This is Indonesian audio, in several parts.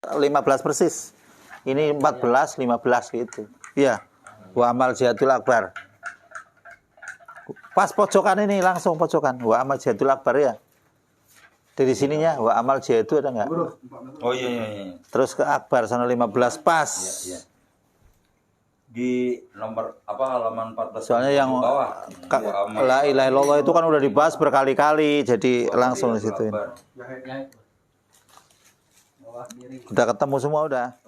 15 persis. Ini 14, 15 gitu. Iya. Wa amal jihadul akbar. Pas pojokan ini, langsung pojokan. Wa amal jihadul akbar ya. Dari sininya wa amal jihadu ada enggak? Oh iya. Terus ke akbar sana 15 pas. Iya. Di nomor apa halaman 14. Soalnya yang bawah. La ilaha illallah itu kan udah dibahas berkali-kali, jadi langsung di situ. Udah ketemu semua udah.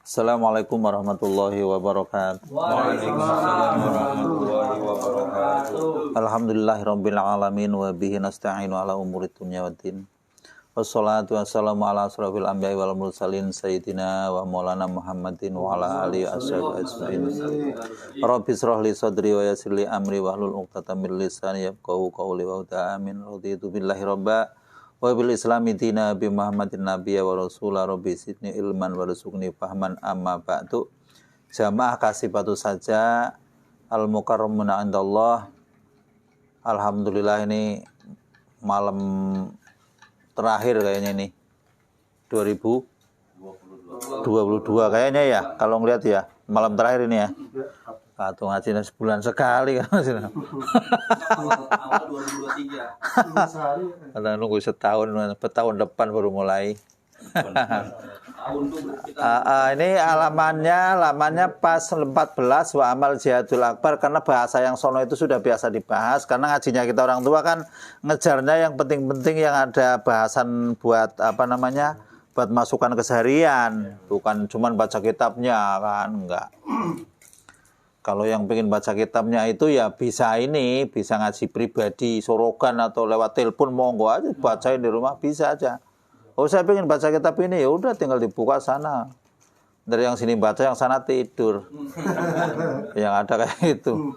Assalamualaikum warahmatullahi wabarakatuh. Waalaikumsalam warahmatullahi wabarakatuh. Alhamdulillahirabbil alamin wa bihi nasta'inu ala umuri dunya waddin. Wassalatu wassalamu ala asrofil anbiya'i wal mursalin sayyidina wa maulana Muhammadin wa ala alihi washabihi ajmain. Rabbi shrah li sadri wa yassir li amri wahlul 'uqdatam min lisani yafqahu qawli wa amin. Raditu billahi rabba wa bil islami dina bi Muhammadin nabiyya wa rasula. Rabbi zidni ilman warzuqni fahman amma ba'du. Jamaah kasibatu saja al mukarramuna indallah. Alhamdulillah ini malam terakhir kayaknya ini 2022 kayaknya ya, kalau ngeliat ya malam terakhir ini ya. Atau ngajinya sebulan sekali kan Mas. Awal 2023. Kalau nunggu setahun depan baru mulai. Ini alamannya pas 14 wa amal jihadul akbar, karena bahasa yang sono itu sudah biasa dibahas, karena ngajinya kita orang tua kan ngejarnya yang penting-penting, yang ada bahasan buat buat masukan keseharian, bukan cuman baca kitabnya kan, enggak. Kalau yang pengen baca kitabnya itu ya bisa ngaji pribadi, sorogan atau lewat telepon, monggo aja bacain di rumah, bisa aja. Oh saya pengen baca kitab ini, ya udah tinggal dibuka sana. Dari yang sini baca, yang sana tidur. Yang ada kayak itu.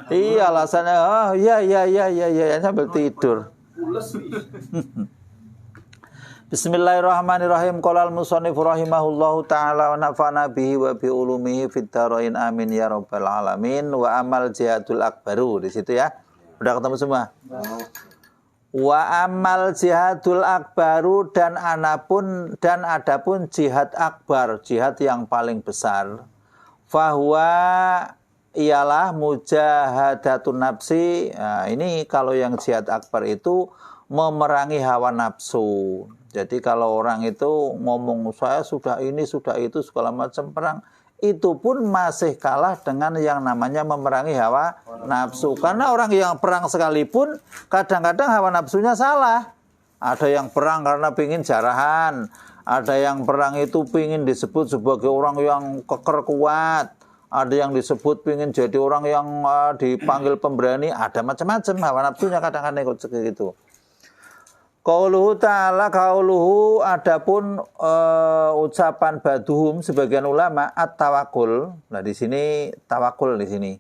Iya alasannya, iya sambil tidur. Bismillahirrahmanirrahim. Qala al-musannif rahimahullahu taala wa nafa'na bihi wa bi ulumihi fid dharain amin ya rabbal alamin. Wa amal jihadul akbaru, di situ ya. Udah ketemu semua? Wa amal jihadul akbaru, dan adapun jihad akbar, jihad yang paling besar. Fahuwa ialah mujahadatun nafsi. Nah, ini kalau yang jihad akbar itu memerangi hawa nafsu. Jadi kalau orang itu ngomong saya sudah ini, sudah itu, segala macam perang, itu pun masih kalah dengan yang namanya memerangi hawa nafsu. Karena orang yang perang sekalipun kadang-kadang hawa nafsunya salah. Ada yang perang karena pingin jarahan, ada yang perang itu pingin disebut sebagai orang yang keker kuat, ada yang disebut pingin jadi orang yang dipanggil pemberani, ada macam-macam hawa nafsunya kadang-kadang ikut segitu. Qauluhu ta'ala, qauluhu adapun ucapan baduhum sebagian ulama at-tawakul. Nah di sini tawakul di sini.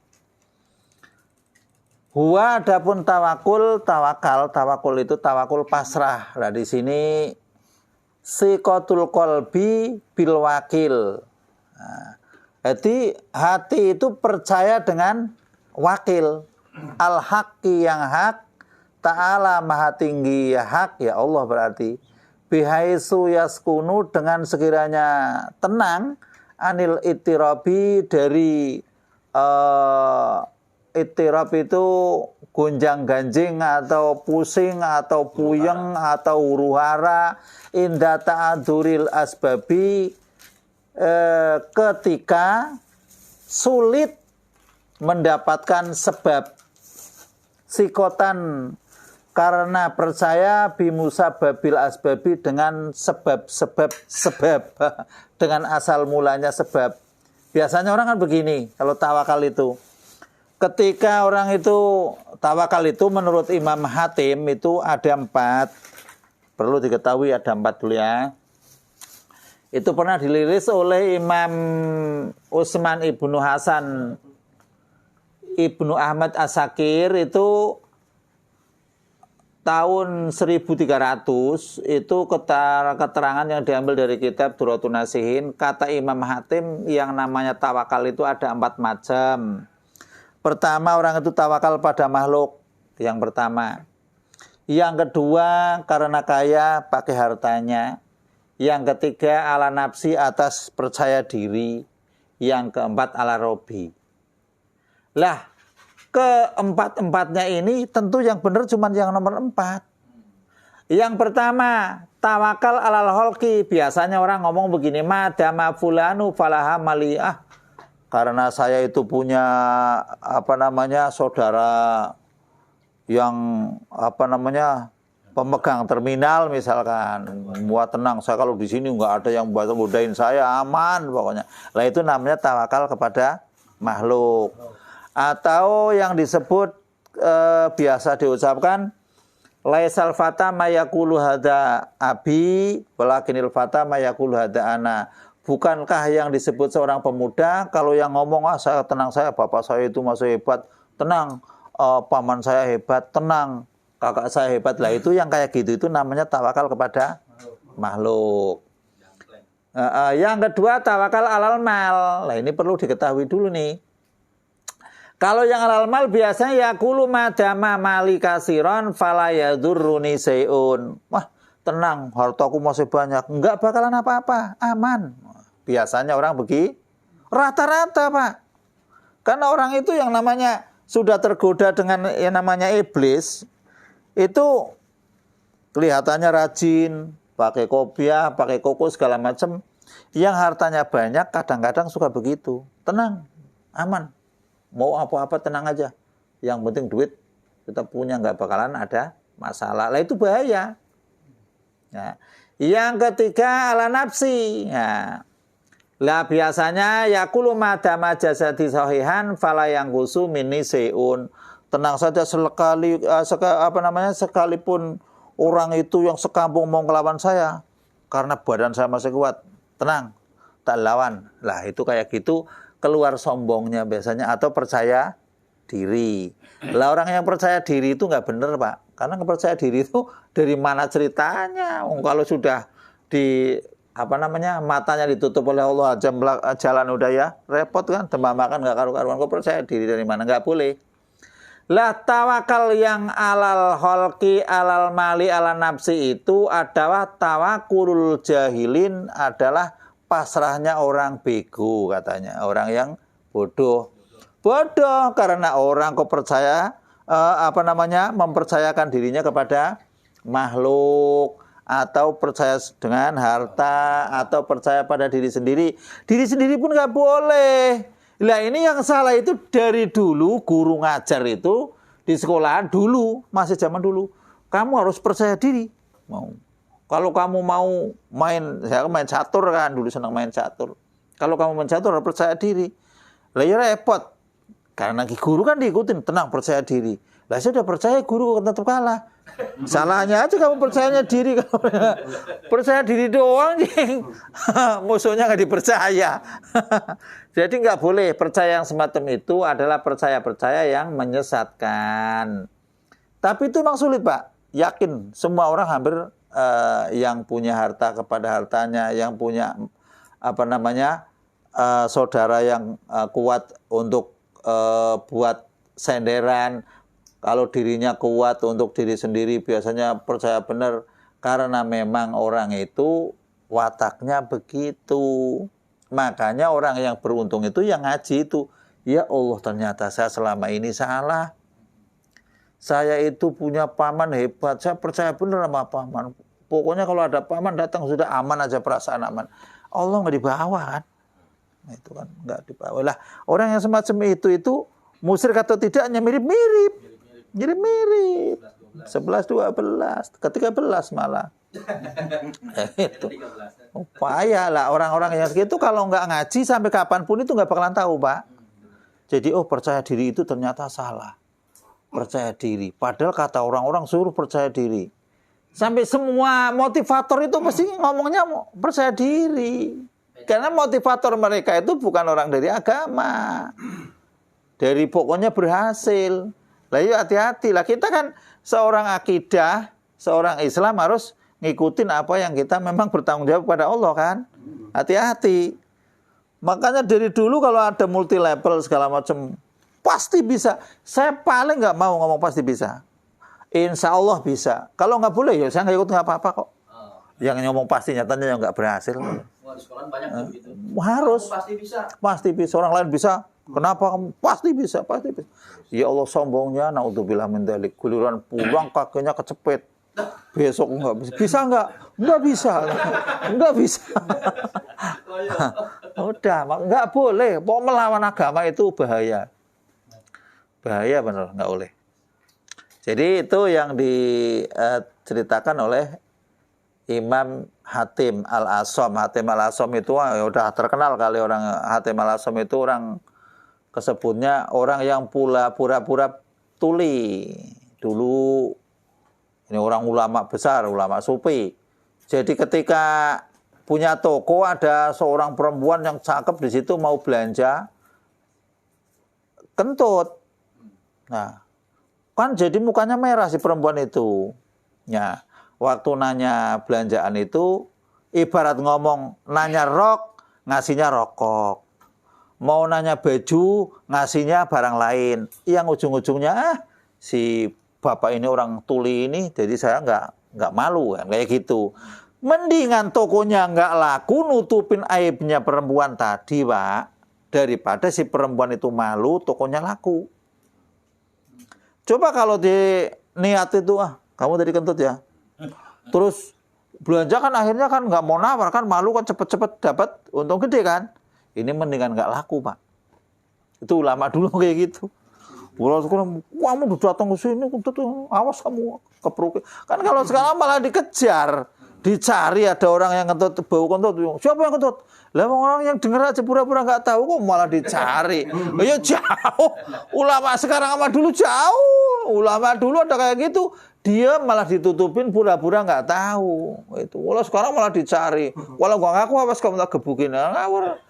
Huwa adapun tawakul, tawakul itu tawakul pasrah. Nah di sini siqatul qalbi bil wakil. Nah, jadi hati itu percaya dengan wakil, al-haqqi yang hak, ta'ala maha tinggi ya hak, ya Allah berarti. Bihaisu yaskunu, dengan sekiranya tenang, anil itirabi, dari itirab itu gonjang ganjing atau pusing atau puyeng atau huru-hara, inda ta'adzuril asbabi, ketika sulit mendapatkan sebab, sikotan karena percaya, bimusa babil asbabi, dengan sebab dengan asal mulanya sebab. Biasanya orang kan begini kalau tawakal itu, ketika orang itu tawakal itu menurut Imam Hatim itu ada 4, perlu diketahui ada 4 dulu ya. Itu pernah dirilis oleh Imam Utsman Ibnu Hasan Ibnu Ahmad As-Sakir, itu tahun 1300, itu keterangan yang diambil dari kitab Durratun Nasihin. Kata Imam Hatim, yang namanya tawakal itu ada 4 macam. Pertama, orang itu tawakal pada makhluk, yang pertama. Yang kedua, karena kaya pakai hartanya. Yang ketiga, ala nafsi atas percaya diri. Yang keempat, ala robi. Lah, keempat-empatnya ini tentu yang benar cuma yang nomor 4. Yang pertama, tawakal alal holki. Biasanya orang ngomong begini, madama fulanu falaha maliyah. Karena saya itu punya saudara yang pemegang terminal misalkan, buat tenang, saya kalau di sini nggak ada yang buat bodain saya, aman pokoknya. Lah itu namanya tawakal kepada makhluk. Atau yang disebut biasa diucapkan, laisal fata mayakulu hada abi walakinil fata mayakulu hada ana. Bukankah yang disebut seorang pemuda kalau yang ngomong saya tenang, saya bapak saya itu masih hebat, tenang, paman saya hebat, tenang, kakak saya hebat. Lah itu yang kayak gitu itu namanya tawakal kepada makhluk. Yang kedua, tawakal alal mal. Lah ini perlu diketahui dulu nih. Kalau yang alal mal biasanya yaqulu madama mali kasiron fala yadurruni sayun. Wah, tenang, hartaku masih banyak, enggak bakalan apa-apa, aman. Biasanya orang begitu. Rata-rata, Pak. Karena orang itu yang namanya sudah tergoda dengan yang namanya iblis, itu kelihatannya rajin, pakai kopiah, pakai koko segala macam. Yang hartanya banyak kadang-kadang suka begitu. Tenang, aman. Mau apa-apa tenang aja. Yang penting duit kita punya, nggak bakalan ada masalah. Lah itu bahaya. Nah, yang ketiga ala nafsi. Nah, lah biasanya yaqulu madama jasadi sahihan fala yang gusu mini seun. Tenang saja sekalipun orang itu yang sekampung mau ngelawan saya, karena badan saya masih kuat, tenang, tak lawan. Lah itu kayak gitu keluar sombongnya biasanya, atau percaya diri. Lah orang yang percaya diri itu nggak bener, Pak. Karena percaya diri itu dari mana ceritanya? Kalau sudah di matanya ditutup oleh Allah, jalan udah ya repot kan, demam makan nggak karu-karuan. Kok percaya diri dari mana? Nggak boleh. Lah tawakal yang alal holki alal mali ala nafsi itu adalah tawakulul jahilin, adalah pasrahnya orang bego katanya, orang yang bodoh. Bodoh karena orang kok percaya mempercayakan dirinya kepada makhluk, atau percaya dengan harta, atau percaya pada diri sendiri. Diri sendiri pun nggak boleh. Lah ini yang salah itu dari dulu guru ngajar itu di sekolahan dulu, masih zaman dulu. Kamu harus percaya diri. Kalau kamu mau saya main catur kan, dulu senang main catur. Kalau kamu main catur harus percaya diri. Lah ya repot. Karena guru kan diikutin, tenang percaya diri. Lah saya udah percaya, guru tetap kalah. Salahnya aja kamu percayanya diri. Percaya diri doang, musuhnya nggak dipercaya. Jadi nggak boleh. Percaya yang semacam itu adalah percaya yang menyesatkan. Tapi itu memang sulit, Pak. Yakin semua orang hampir yang punya harta kepada hartanya, yang punya saudara yang kuat untuk buat senderan. Kalau dirinya kuat untuk diri sendiri biasanya percaya benar, karena memang orang itu wataknya begitu. Makanya orang yang beruntung itu yang ngaji itu, ya Allah ternyata saya selama ini salah. Saya itu punya paman hebat, saya percaya benar sama paman. Pokoknya kalau ada paman datang sudah aman aja, perasaan aman. Allah nggak dibawa kan? Itu kan nggak dibawa. Lah orang yang semacam itu musyrik atau tidaknya mirip-mirip. Mirip-mirip. 11, 12, ke-13 malah. Itu. Upaya lah orang-orang yang segitu kalau nggak ngaji sampai kapanpun itu nggak bakalan tahu, Pak. Jadi percaya diri itu ternyata salah. Percaya diri. Padahal kata orang-orang suruh percaya diri. Sampai semua motivator itu pasti ngomongnya percaya diri. Karena motivator mereka itu bukan orang dari agama. Dari pokoknya berhasil. Lah yuk hati-hati lah, kita kan seorang akidah, seorang Islam harus ngikutin apa yang kita memang bertanggung jawab pada Allah kan. Hati-hati. Makanya dari dulu kalau ada multi level segala macam pasti bisa. Saya paling nggak mau ngomong pasti bisa. Insya Allah bisa. Kalau nggak boleh ya saya nggak ikut nggak apa-apa kok. Yang ngomong pasti nyatanya yang nggak berhasil. Wah, di sekolah banyak tuh gitu. Harus. Pasti bisa. Pasti bisa. Orang lain bisa. Kenapa kamu? Pasti bisa. Pasti bisa. Ya Allah sombongnya. Naudzubillah min dzalik. Giliran pulang kakinya kecepet. Besok nggak bisa. Bisa nggak? Nggak bisa. Nggak bisa. Udah. Nggak boleh. Mau melawan agama itu bahaya. Bahaya benar. Nggak boleh. Jadi itu yang diceritakan oleh Imam Hatim Al-Asham. Hatim Al-Asham itu udah terkenal kali orang. Hatim Al-Asham itu orang kesebutnya orang yang pura-pura tuli. Dulu ini orang ulama besar, ulama sufi. Jadi ketika punya toko ada seorang perempuan yang cakep di situ mau belanja kentut. Nah, kan jadi mukanya merah si perempuan itu. Ya. Waktu nanya belanjaan itu, ibarat ngomong nanya rok, ngasihnya rokok. Mau nanya baju, ngasihnya barang lain. Yang ujung-ujungnya, si bapak ini orang tuli ini, jadi saya nggak malu kan, kayak gitu. Mendingan tokonya nggak laku, nutupin aibnya perempuan tadi, Pak. Daripada si perempuan itu malu, tokonya laku. Coba kalau di niat itu, kamu tadi kentut ya. Terus belanja kan akhirnya kan nggak mau nawar kan, malu kan cepet-cepet dapat untung gede kan. Ini mendingan nggak laku, Pak. Itu ulama dulu kayak gitu. Kalau sekarang kamu datang ke sini, awas kamu kepruk. Kan kalau sekarang malah dikejar, dicari ada orang yang kentut, bau kentut. Siapa yang kentut? Lah orang yang dengar aja pura-pura nggak tahu kok malah dicari. Ya jauh. Ulama sekarang sama dulu jauh. Ulama dulu ada kayak gitu. Dia malah ditutupin pura-pura nggak tahu. Itu. Kalau sekarang malah dicari. Kalau gua ngaku apa kamu tak gebukin? Ngawur.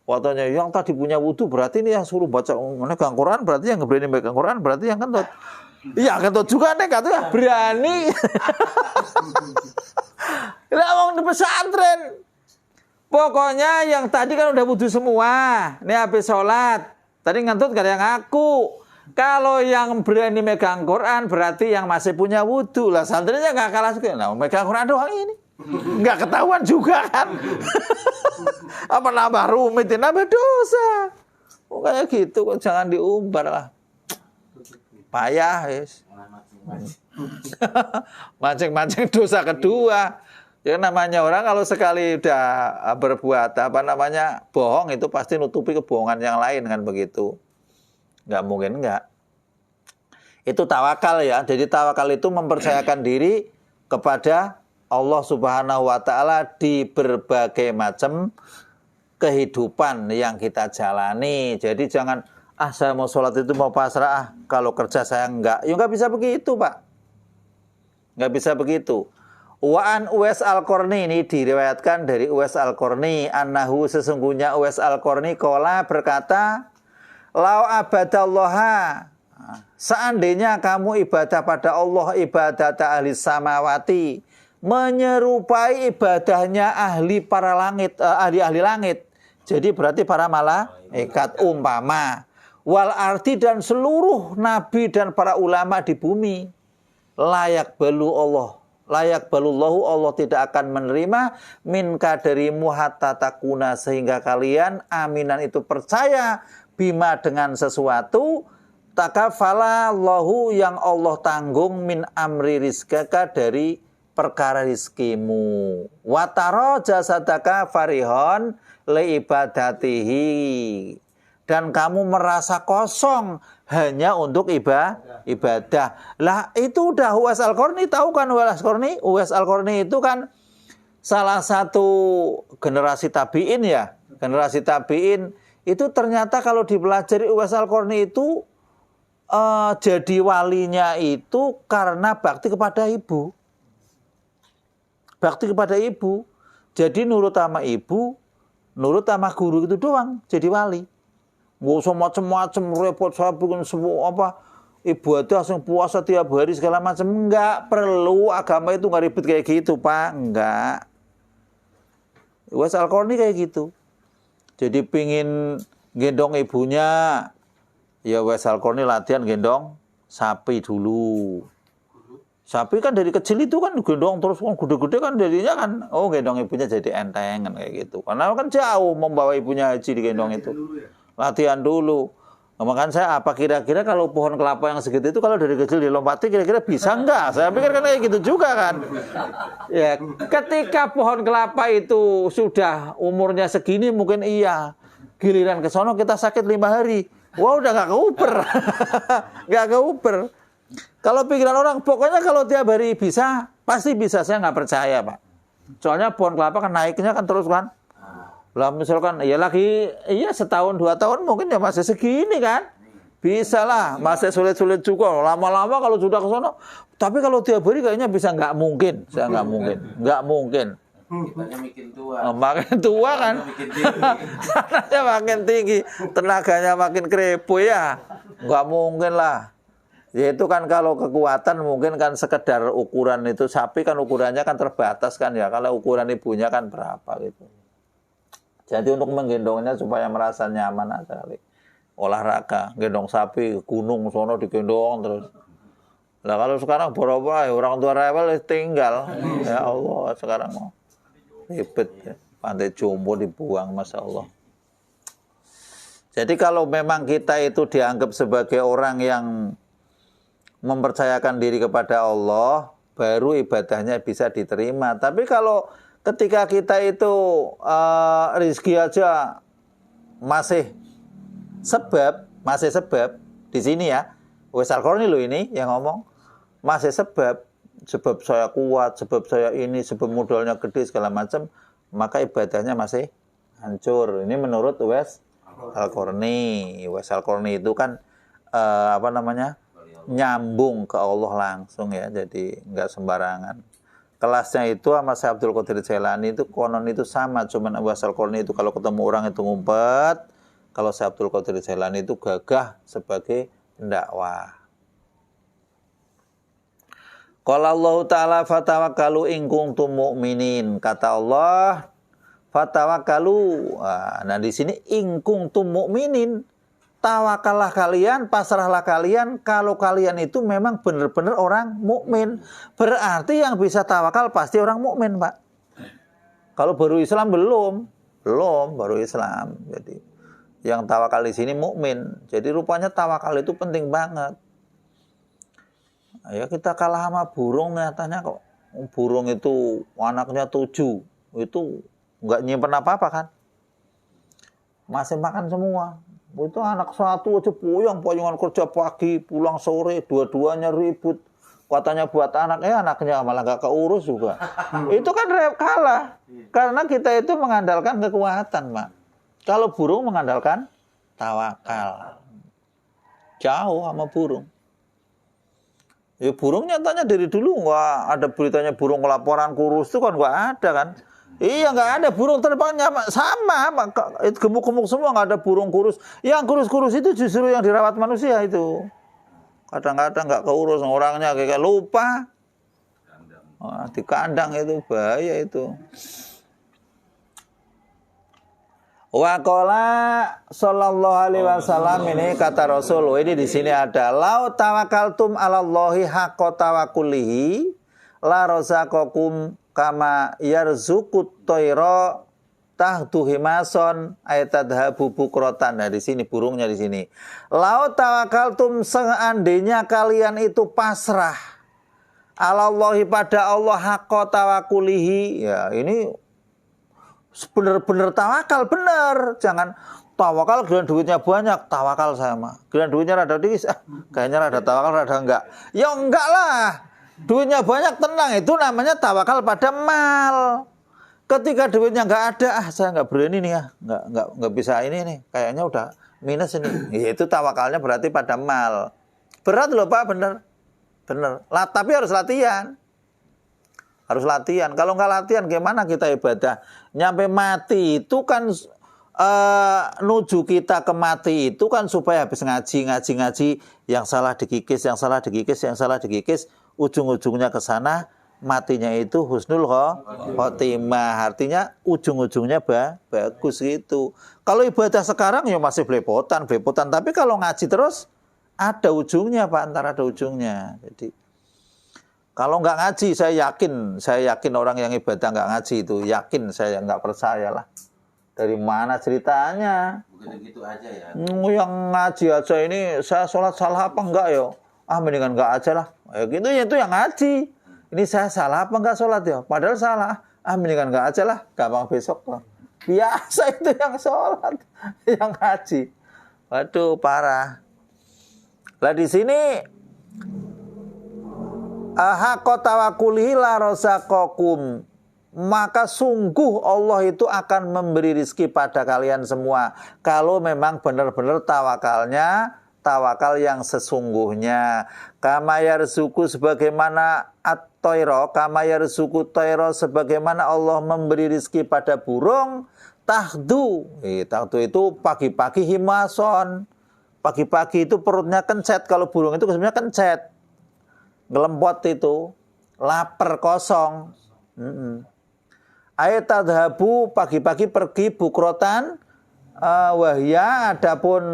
Waktunya yang tadi punya wudu berarti ini yang suruh baca megang Quran, berarti yang berani megang Quran, berarti yang kentut. Iya kentut juga nih katanya berani. Lah wong di pesantren. Pokoknya yang tadi kan udah wudu semua. Ini habis sholat. Tadi ngentut gak ada yang ngaku. Kalau yang berani megang Quran berarti yang masih punya wudu. Lah santrinya gak kalah juga. Nah megang Quran doang ini. Nggak ketahuan juga kan. Apa nambah rumit, nambah dosa. Oh, kayak gitu, jangan diumbar lah. Payah, yes. Mancing-mancing dosa kedua. Ya namanya orang kalau sekali udah berbuat bohong itu pasti nutupi kebohongan yang lain kan begitu. Nggak mungkin nggak. Itu tawakal ya. Jadi tawakal itu mempercayakan diri kepada Allah Subhanahu wa Ta'ala di berbagai macam kehidupan yang kita jalani. Jadi jangan saya mau sholat itu mau pasrah, kalau kerja saya enggak. Ya enggak bisa begitu, Pak. Enggak bisa begitu. Wa an Uwais Al-Qarni, ini diriwayatkan dari Uwais Al-Qarni, annahu sesungguhnya Uwais Al-Qarni qala berkata, lau abadallaha, seandainya kamu ibadah pada Allah ibadat ahli samawati, menyerupai ibadahnya ahli para langit, ahli-ahli langit. Jadi berarti para malaikat umpama wal ardi dan seluruh nabi dan para ulama di bumi, layak balu Allah. Layak balullahu, Allah tidak akan menerima minka darimu hatta takuna, sehingga kalian aminan itu percaya bima dengan sesuatu takafala Allahu yang Allah tanggung min amri rizkaka dari perkara rizkimu. Wataro jasadaka farihon li ibadatihi, dan kamu merasa kosong hanya untuk ibadah. Lah itu udah Uwais Al-Qarni, tahu kan Uwais Al-Qarni? Uwais Al-Qarni itu kan salah satu generasi tabi'in ya. Generasi tabi'in itu ternyata kalau dipelajari Uwais Al-Qarni itu jadi walinya itu karena bakti kepada ibu. Bakti kepada ibu. Jadi nurut sama ibu, nurut sama guru itu doang jadi wali. Nggak usah macem-macem repot saya bikin semua ibadah yang puasa tiap hari segala macam. Enggak perlu, agama itu nggak ribet kayak gitu, Pak. Enggak. Uwais Al-Qarni kayak gitu. Jadi pingin gendong ibunya, ya Uwais Al-Qarni latihan gendong sapi dulu. Sapi kan dari kecil itu kan gendong terus kan gede-gede kan jadinya kan gendong ibunya jadi enteng kan kayak gitu. Karena kan jauh membawa ibunya haji digendong itu. Latihan dulu. Nah, makanya saya apa kira-kira kalau pohon kelapa yang segitu itu kalau dari kecil dilompati kira-kira bisa enggak? Saya pikir kan kayak gitu juga kan. Ya, ketika pohon kelapa itu sudah umurnya segini mungkin iya. Giliran ke sono kita sakit 5 hari. Wah udah gak keuper. Gak keuper. Kalau pikiran orang, pokoknya kalau tiap hari bisa, pasti bisa. Saya nggak percaya, Pak. Soalnya pohon kelapa kan naiknya kan terus kan. Lah misalkan, ya lagi, iya setahun 2 tahun mungkin ya masih segini kan. Bisa lah, masih sulit-sulit juga. Lama-lama kalau sudah ke sana. Tapi kalau tiap hari kayaknya bisa nggak mungkin. Saya nggak mungkin. Nggak mungkin. Kitanya makin tua. Makin tua kan. Tanahnya makin tinggi. Tenaganya makin krepo ya. Nggak mungkin lah. Ya itu kan kalau kekuatan mungkin kan sekedar ukuran itu sapi kan ukurannya kan terbatas kan ya. Kalau ukuran ibunya kan berapa gitu. Jadi untuk menggendongnya supaya merasa nyaman aja kali. Olahraga, gendong sapi gunung sono digendong terus. Lah kalau sekarang boro-boro orang tua rewel tinggal. Ya Allah sekarang mau ribet ya. Pantai Jompo dibuang Masya Allah. Jadi kalau memang kita itu dianggap sebagai orang yang mempercayakan diri kepada Allah, baru ibadahnya bisa diterima. Tapi kalau ketika kita itu rezeki aja masih sebab di sini ya, Uwais Al-Qarni loh ini yang ngomong, masih sebab saya kuat, sebab saya ini, sebab modalnya gede segala macam, maka ibadahnya masih hancur. Ini menurut Uwais Al-Qarni. Uwais Al-Qarni itu kan nyambung ke Allah langsung ya, jadi nggak sembarangan. Kelasnya itu sama Syekh Abdul Qadir Jailani itu konon itu sama, cuman Uwais Al-Qarni itu kalau ketemu orang itu ngumpet, kalau Syekh Abdul Qadir Jailani itu gagah sebagai pendakwah. Qala Allah Ta'ala fatawakkalu in kuntum mu'minin. Kata Allah, fatawakkalu. Nah di sini in kuntum mu'minin. Tawakallah kalian, pasrahlah kalian kalau kalian itu memang benar-benar orang mukmin. Berarti yang bisa tawakal pasti orang mukmin, Pak. Kalau baru Islam belum baru Islam. Jadi yang tawakal di sini mukmin. Jadi rupanya tawakal itu penting banget. Ya kita kalah sama burung nyatanya kok. Burung itu anaknya 7. Itu nggak nyimpen apa-apa kan. Masih makan semua. Itu anak satu aja poyongan kerja pagi, pulang sore, dua-duanya ribut. Katanya buat anaknya malah gak keurus juga. Itu kan kalah. Karena kita itu mengandalkan kekuatan, Mak. Kalau burung mengandalkan tawakal. Jauh sama burung. Ya burung nyatanya dari dulu nggak ada beritanya burung kelaparan kurus itu kan nggak ada kan. Iya nggak ada burung terbangnya sama gemuk-gemuk semua, nggak ada burung kurus. Yang kurus-kurus itu justru yang dirawat manusia itu. Kadang-kadang nggak keurus orangnya kayak lupa. Di kandang itu bahaya itu. Waqala sallallahu alaihi wasallam ini kata Rasul. Ini di sini ada lau tawakaltum 'alallahi haqqa tawakkulihi la razaqakum kama yarzuqut tayra tahtu himason ayatadhabu bukrotan. Nah di sini burungnya di sini. Lau tawakaltum, seandainya kalian itu pasrah 'alallahi pada Allah haqqa tawakkulihi. Ya ini benar-benar tawakal benar. Jangan tawakal giliran duitnya banyak, tawakal saya mah. Giliran duitnya rada dikit, kayaknya rada tawakal rada enggak. Ya enggak lah. Duitnya banyak tenang, itu namanya tawakal pada mal. Ketika duitnya enggak ada, saya enggak berani nih ya. Enggak bisa ini nih. Kayaknya udah minus ini. Itu tawakalnya berarti pada mal. Berat loh Pak, bener. Tapi harus latihan. Harus latihan. Kalau nggak latihan, gimana kita ibadah? Nyampe mati itu kan nuju kita ke mati itu kan supaya habis ngaji, yang salah dikikis, ujung-ujungnya ke sana, matinya itu husnul khotimah. Artinya ujung-ujungnya bagus gitu. Kalau ibadah sekarang ya masih belepotan. Tapi kalau ngaji terus ada ujungnya Pak, antara ada ujungnya. Jadi kalau nggak ngaji, saya yakin orang yang ibadah nggak ngaji itu, yakin saya nggak percaya lah. Dari mana ceritanya? Bukan gitu aja ya. Yang ngaji aja ini, saya sholat salah apa enggak ya? Mendingan enggak aja lah. Gitu ya, itu yang ngaji. Ini saya salah apa enggak sholat ya? Padahal salah. Mendingan enggak aja lah. Gampang besok lah. Biasa itu yang sholat, yang ngaji. Waduh, parah. Lah di sini haqqa tawakkulihi la razaqakum, maka sungguh Allah itu akan memberi rizki pada kalian semua kalau memang benar-benar tawakal yang sesungguhnya. Kama yarzuqu, sebagaimana at-tayra, kama yarzuqu tayra, sebagaimana Allah memberi rizki pada burung. Tahdu, tahdu itu pagi-pagi himason, pagi-pagi itu perutnya kencet. Kalau burung itu sebenarnya kencet, ngelempot itu, lapar kosong. Ayat tadhabu, pagi-pagi pergi bukrotan, wahya, adapun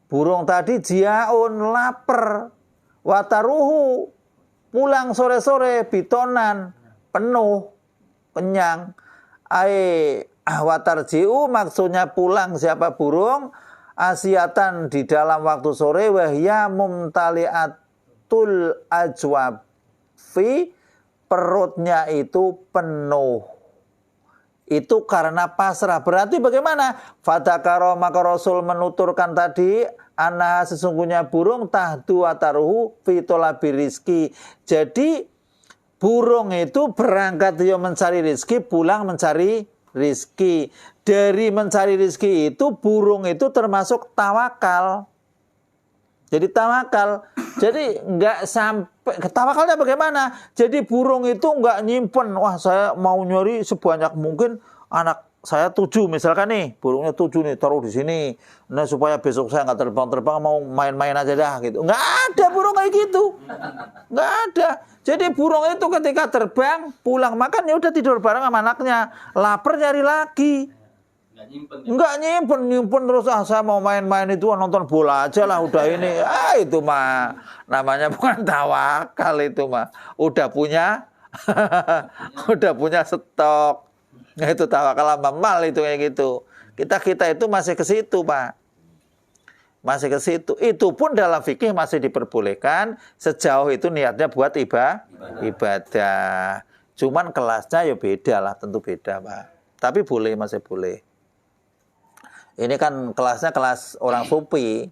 burung tadi jiaun, lapar, wataruhu, pulang sore-sore, bitonan, penuh, kenyang. Watarjiu, maksudnya pulang siapa burung, asiatan di dalam waktu sore, wahya mumtaliatul ajwafi, perutnya itu penuh. Itu karena pasrah. Berarti bagaimana? Fadakaro, maka Rasul menuturkan tadi, ana sesungguhnya burung tahdu ataruhu fitolabi rizki. Jadi burung itu berangkat dia mencari rizki, pulang mencari rizki. Dari mencari rizki itu burung itu termasuk tawakal. Jadi tawakal. Jadi nggak sampai, tawakalnya bagaimana? Jadi burung itu nggak nyimpen, wah saya mau nyari sebanyak mungkin, anak saya 7 misalkan nih, burungnya 7 nih, taruh di sini. Nah supaya besok saya nggak terbang-terbang, mau main-main aja dah gitu. Nggak ada burung kayak gitu. Nggak ada. Jadi burung itu ketika terbang, pulang makan ya udah tidur bareng sama anaknya. Lapar nyari lagi. Enggak nyimpen terus, saya mau main-main itu nonton bola aja lah udah ini. Itu mah namanya bukan tawakal, itu mah udah punya stok. Itu tawakal sama mal itu kayak gitu. Kita itu masih ke situ, Pak. Masih ke situ. Itu pun dalam fikih masih diperbolehkan sejauh itu niatnya buat ibadah. Cuman kelasnya ya beda lah, tentu beda, Pak. Tapi boleh, masih boleh. Ini kan kelasnya kelas orang sufi,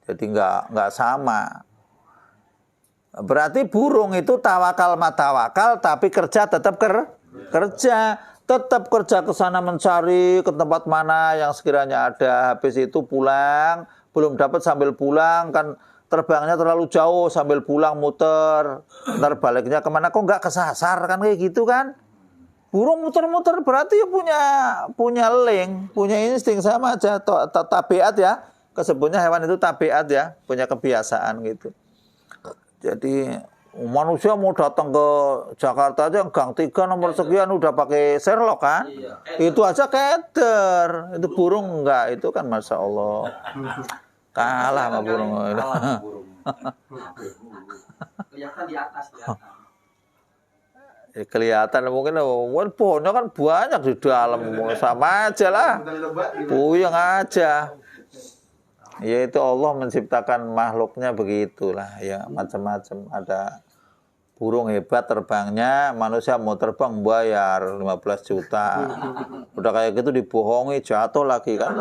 jadi nggak sama. Berarti burung itu tawakal matawakal, tapi kerja tetap kerja, tetap kerja ke sana mencari ke tempat mana yang sekiranya ada. Habis itu pulang, belum dapat sambil pulang kan terbangnya terlalu jauh, sambil pulang muter, ntar baliknya kemana, kok nggak kesasar kan kayak gitu kan? Burung muter-muter berarti ya punya link, punya insting, sama aja tabiat ya. Kesebutnya hewan itu tabiat ya, punya kebiasaan gitu. Jadi manusia mau datang ke Jakarta aja gang 3 nomor sekian udah pakai Sherlock kan? Iya. Itu aja keder. Itu burung enggak, itu kan Masya Allah. Kalah sama burung. Kelihatan di atas. Kelihatan mungkin pohonnya kan banyak di dalam, sama aja lah, puyeng aja. Ya itu Allah menciptakan makhluknya begitulah ya, macam-macam. Ada burung hebat terbangnya, manusia mau terbang bayar 15 juta. Udah kayak gitu dibohongi, jatuh lagi kan.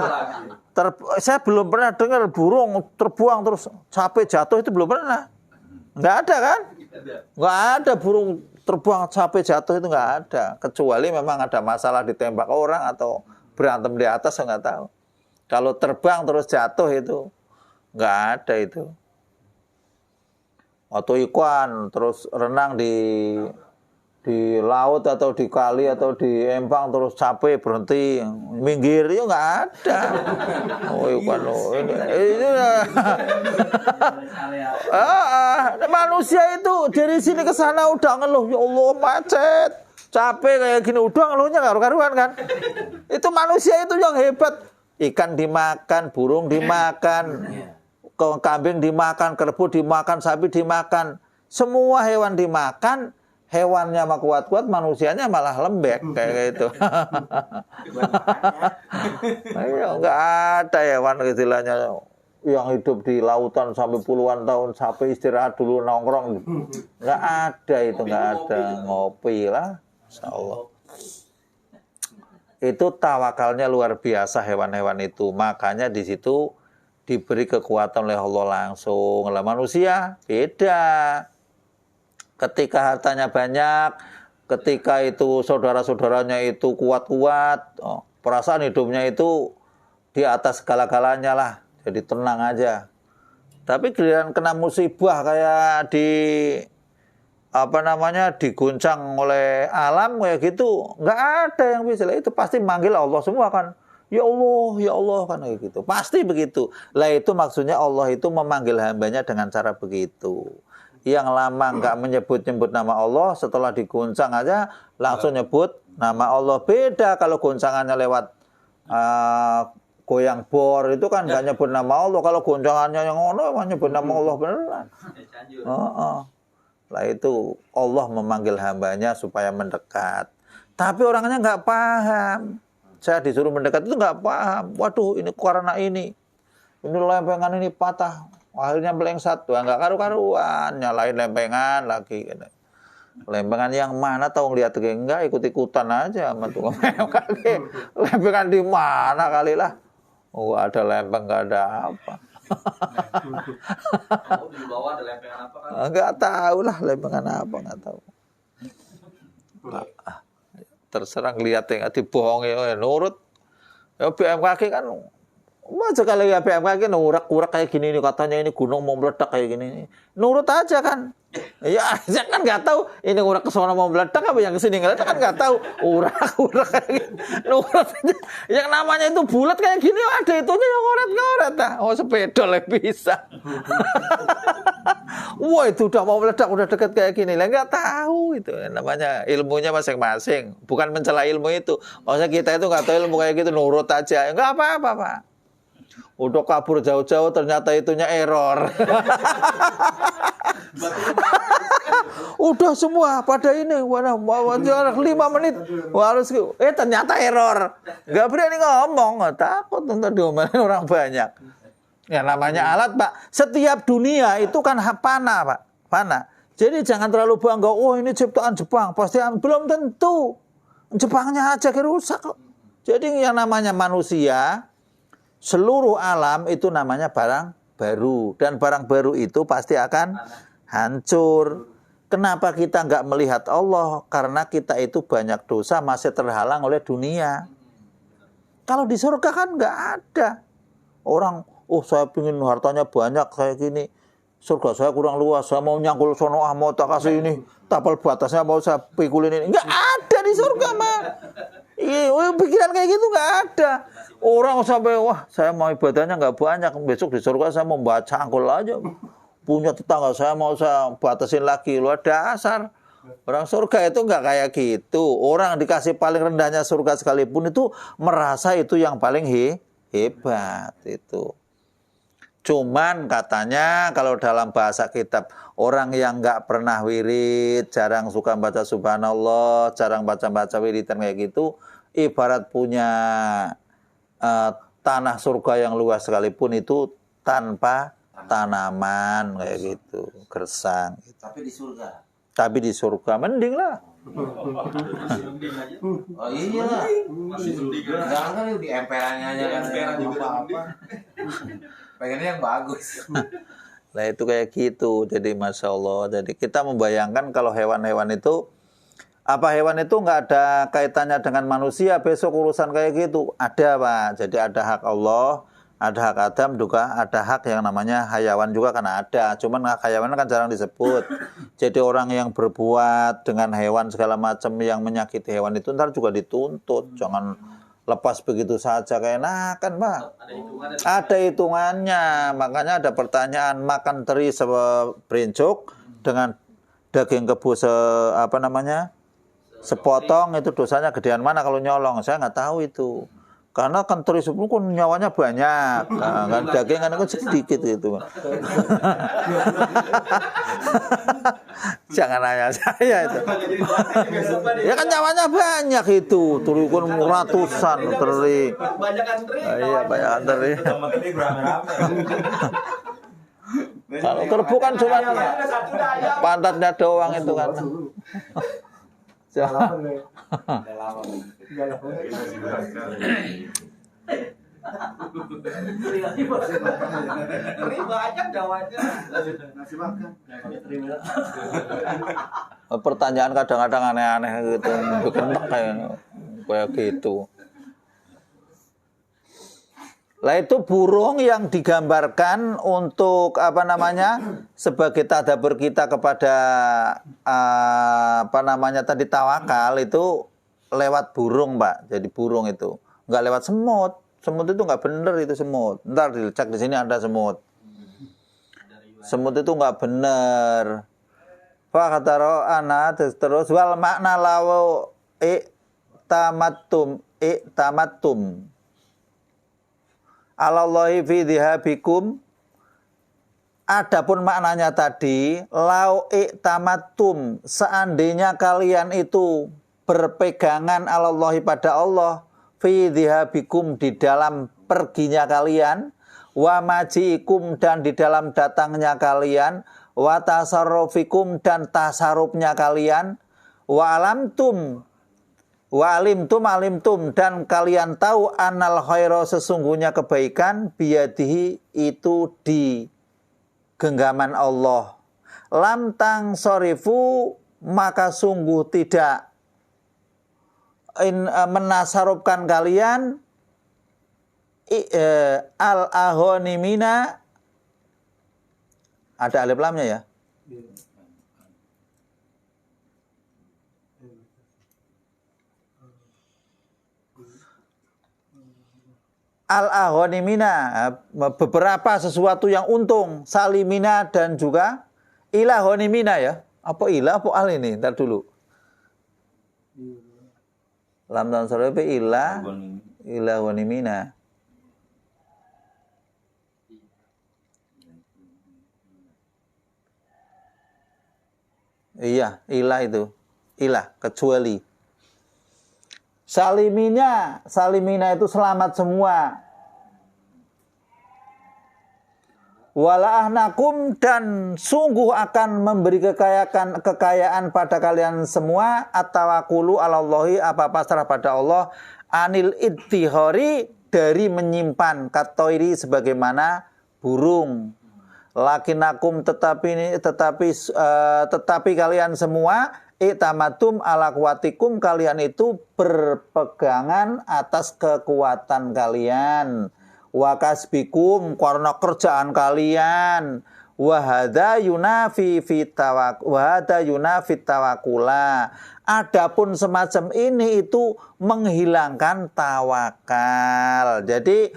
Saya belum pernah dengar burung terbuang terus capek jatuh, itu belum pernah. Nggak ada kan? Nggak ada burung terbang capek jatuh, itu nggak ada. Kecuali memang ada masalah ditembak orang atau berantem di atas, saya nggak tahu. Kalau terbang terus jatuh itu nggak ada itu. Atau ikan terus renang di laut atau di kali atau di empang terus capek berhenti minggir, itu nggak ada. Ikan ini manusia itu dari sini ke sana udah ngeluh, ya Allah macet, capek kayak gini, udah ngeluhnya karu-karuan kan. Itu manusia itu yang hebat. ikan dimakan, burung dimakan, kambing dimakan, kerbau dimakan, sapi dimakan. Semua hewan dimakan, hewannya mah kuat-kuat, manusianya malah lembek kayak gitu. Ayo, nggak ada hewan istilahnya yang hidup di lautan sampai puluhan tahun, sampai istirahat dulu nongkrong. Nggak ada itu, nggak ada. Ngopi lah, insya Allah. Itu tawakalnya luar biasa hewan-hewan itu. Makanya di situ diberi kekuatan oleh Allah langsung. Lah manusia beda. Ketika hartanya banyak, ketika itu saudara-saudaranya itu kuat-kuat, perasaan hidupnya itu di atas segala-galanya lah. Jadi tenang aja. Tapi giliran kena musibah kayak diguncang oleh alam kayak gitu, nggak ada yang bisa. Itu pasti manggil Allah semua kan. Ya Allah kan kayak gitu. Pasti begitu. Lah itu maksudnya Allah itu memanggil hambanya dengan cara begitu. Yang lama nggak menyebut-nyebut nama Allah, setelah diguncang aja langsung nyebut nama Allah. Beda kalau guncangannya lewat goyang bor itu kan nggak nyebut nama Allah. Kalau goncangannya yang ngono nyebut nama Allah beneran. Lah itu Allah memanggil hambanya supaya mendekat. Tapi orangnya nggak paham. Saya disuruh mendekat itu nggak paham. Waduh, ini karena ini lempengan ini patah. Akhirnya melengsat, nggak karu-karuan. Nyalain lempengan lagi. Lempengan yang mana tahu ngeliat enggak, ikut-ikutan aja sama tukang kali. Lempengan di mana kali lah. Oh, ada lempeng, nggak ada apa. Di bawah ada lempengan apa kan? Nggak tahu lah lempengan apa, nggak tahu. Terserah ngeliat yang dibohongi, nurut. Ya BMKG kan, masa kali ya BMKG urak-urak kayak gini nih, katanya ini gunung mau meledak kayak gini. Nurut aja kan. Ya, saya kan nggak tahu ini urak ke sana mau meledak apa yang kesini ngeledak kan nggak tahu. Urak kayak gini. Nurut aja. Yang namanya itu bulat kayak gini ada itunya yang ngoret-ngoret. Oh sepeda lah bisa. Wah itu udah mau meledak, udah deket kayak gini. Lah nggak tahu itu. Namanya ilmunya masing-masing. Bukan mencela ilmu itu. Maksudnya kita itu nggak tahu ilmu kayak gitu, nurut aja. Nggak apa-apa Pak. Udah kabur jauh-jauh ternyata itunya error. Udah semua pada ini 5 menit harus ternyata error. Nggak berani ngomong, takut untuk diomelin orang banyak. Ya namanya alat Pak. Setiap dunia itu kan panah Pak, panah. Jadi jangan terlalu bangga. Oh ini ciptaan Jepang, pasti belum tentu. Jepangnya aja rusak kok. Jadi yang namanya manusia, seluruh alam itu namanya barang baru. Dan barang baru itu pasti akan hancur. Kenapa kita nggak melihat Allah? Karena kita itu banyak dosa masih terhalang oleh dunia. Kalau di surga kan nggak ada. Orang, saya pingin hartanya banyak kayak gini. Surga saya kurang luas, saya mau nyangkul sono mau tak kasih ini. Tapal batasnya mau saya pikulin ini. Nggak ada di surga mah. Pikiran kayak gitu nggak ada. Orang sampai saya mau ibadahnya nggak banyak, besok di surga saya mau baca cangkul aja. Punya tetangga saya mau saya batasin lagi, luar dasar. Orang surga itu nggak kayak gitu. Orang dikasih paling rendahnya surga sekalipun itu merasa itu yang paling hebat itu. Cuman katanya kalau dalam bahasa kitab, orang yang nggak pernah wirid, jarang suka baca subhanallah, jarang baca-baca wiridan kayak gitu, ibarat punya tanah surga yang luas sekalipun itu tanpa tanaman kayak gitu, gersang. Gitu. Tapi di surga mending lah. Oh iya lah. Jangan kan di emperannya aja kan apa-apa. Pengennya yang bagus. Nah itu kayak gitu. Jadi Masya Allah. Jadi kita membayangkan kalau hewan-hewan itu, apa hewan itu nggak ada kaitannya dengan manusia, besok urusan kayak gitu. Ada Pak. Jadi ada hak Allah, ada hak Adam juga, ada hak yang namanya hayawan juga kan ada. Cuman hak hayawan kan jarang disebut. Jadi orang yang berbuat dengan hewan segala macam yang menyakiti hewan itu ntar juga dituntut. Jangan lepas begitu saja kayak kan Pak. Ada hitungannya. Makanya ada pertanyaan, makan teri seberincuk dengan daging kebo sepotong itu dosanya gedean mana kalau nyolong? Saya nggak tahu itu. Karena kan teri 10 kan nyawanya banyak. Nah, kan daging kan sedikit gitu. Jangan nanya saya itu. Ya kan nyawanya banyak itu. Teri kan ratusan teri. Banyak antri. Iya, banyak teri. Sama tadi rame-rame. Kalau kerbau kan cuma pantatnya doang itu kan. Banyak jawabnya. Pertanyaan kadang-kadang aneh-aneh gitu, bikin kayak gitu. Lah itu burung yang digambarkan untuk apa namanya sebagai tadabbur kita kepada apa namanya tadi tawakal itu lewat burung, Pak. Jadi burung itu nggak lewat semut. Semut itu nggak bener itu semut. Ntar dicek di sini ada semut. Semut itu nggak bener. Pak kata ro'ana terus wal makna lawo tamatum Alallahi fi dhihabikum. Adapun maknanya tadi lau i'tamatum, seandainya kalian itu berpegangan alallahi pada Allah fi dhihabikum, di dalam perginya kalian, wa maji'ikum, dan di dalam datangnya kalian, wa tasarrufikum, dan tasarrufnya kalian, wa alimtum, dan kalian tahu annal khaira, sesungguhnya kebaikan, biyadihi, itu di genggaman Allah. Lam tang sorifu, maka sungguh tidak menasarupkan kalian al-ahonimina, ada alif lamnya ya, al-ahonimina, beberapa sesuatu yang untung, salimina, dan juga ilahonimina ya. Apa ilah, apa al ini? Ntar dulu. Lam dan sorobe ilahonimina. Iya, ilah itu. Ilah, kecuali. Salimina itu selamat semua. Wala'ahnakum, dan sungguh akan memberi kekayaan pada kalian semua, at-tawakkulu 'alallahi, apa pasrah pada Allah, anil ittihari, dari menyimpan, katoiri, sebagaimana burung. Lakinakum, tetapi kalian semua, i'tamatum ala kuwatikum, kalian itu berpegangan atas kekuatan kalian, wa kasbikum, karena kerjaan kalian, wa hadza yunafi tawakkula. Adapun semacam ini itu menghilangkan tawakal. Jadi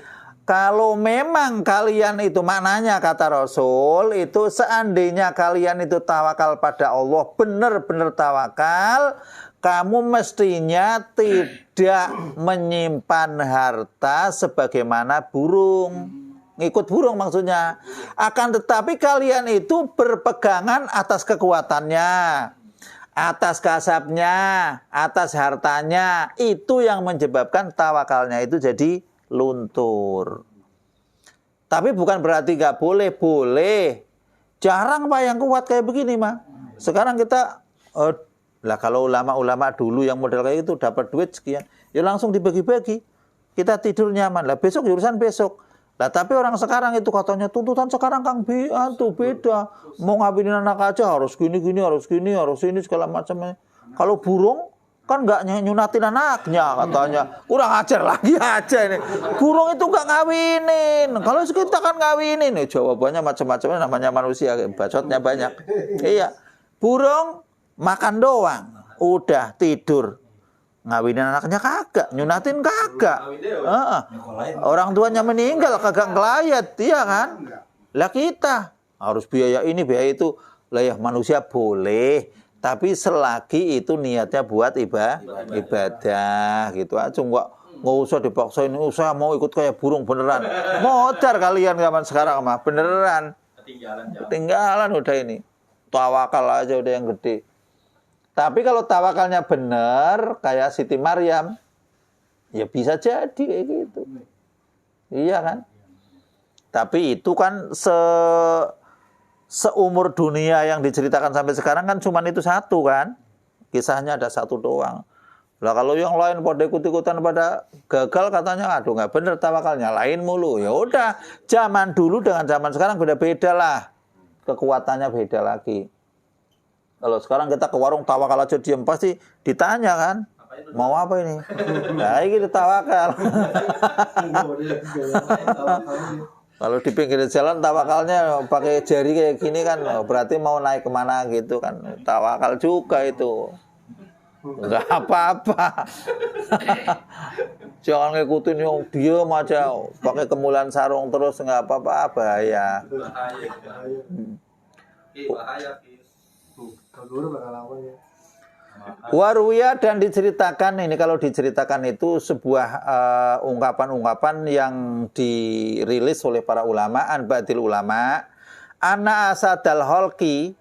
kalau memang kalian itu, maknanya kata Rasul itu, seandainya kalian itu tawakal pada Allah, benar-benar tawakal, kamu mestinya tidak menyimpan harta sebagaimana burung. Ngikut burung maksudnya. Akan tetapi kalian itu berpegangan atas kekuatannya, atas kasabnya, atas hartanya. Itu yang menyebabkan tawakalnya itu jadi luntur. Tapi bukan berarti gak boleh. Boleh. Jarang Pak yang kuat kayak begini Pak. Sekarang kita lah kalau ulama-ulama dulu yang model kayak itu dapat duit sekian, ya langsung dibagi-bagi. Kita tidur nyaman. Lah besok urusan besok. Lah tapi orang sekarang itu katanya tuntutan sekarang Kang beda. Mau ngawinin anak aja harus gini, harus ini segala macamnya. Kalau burung kan nggak nyunatin anaknya katanya. Kurang ajar lagi aja ini. Burung itu nggak ngawinin. Kalau kita kan ngawinin. Jawabannya macam-macam, namanya manusia, bacotnya banyak. Iya. Burung makan doang, udah tidur. Ngawinin anaknya kagak, nyunatin kagak. Orang tuanya meninggal kagak ngelayat, iya kan? Lah kita harus biaya ini, biaya itu. Lah ya manusia boleh, tapi selagi itu niatnya buat ibadah gitu aja. Nggak Nggak usah dipaksain, saya mau ikut kayak burung beneran. Modar kalian zaman sekarang mah, beneran. Ketinggalan udah ini. Tawakal aja udah yang gede. Tapi kalau tawakalnya bener, kayak Siti Maryam, ya bisa jadi kayak gitu. Iya kan? Tapi itu kan seumur dunia yang diceritakan sampai sekarang kan cuma itu satu kan. Kisahnya ada satu doang. Lah kalau yang lain pada ikut-ikutan pada gagal katanya, aduh nggak bener tawakalnya, lain mulu. Ya udah, zaman dulu dengan zaman sekarang beda-beda lah. Kekuatannya beda lagi. Kalau sekarang kita ke warung tawakal aja diem, pasti ditanya kan, mau apa ini? Nah ini tawakal. Kalau di pinggir jalan tawakalnya pakai jari kayak gini kan, berarti mau naik kemana gitu kan. Tawakal juga itu. Enggak apa-apa. Jangan ngikutin yang diem aja, pakai kemulan sarung terus enggak apa-apa, bahaya. Waruya dan diceritakan, ini kalau diceritakan itu sebuah ungkapan-ungkapan yang dirilis oleh para ulama, anbadil ulama, ana asadal holki,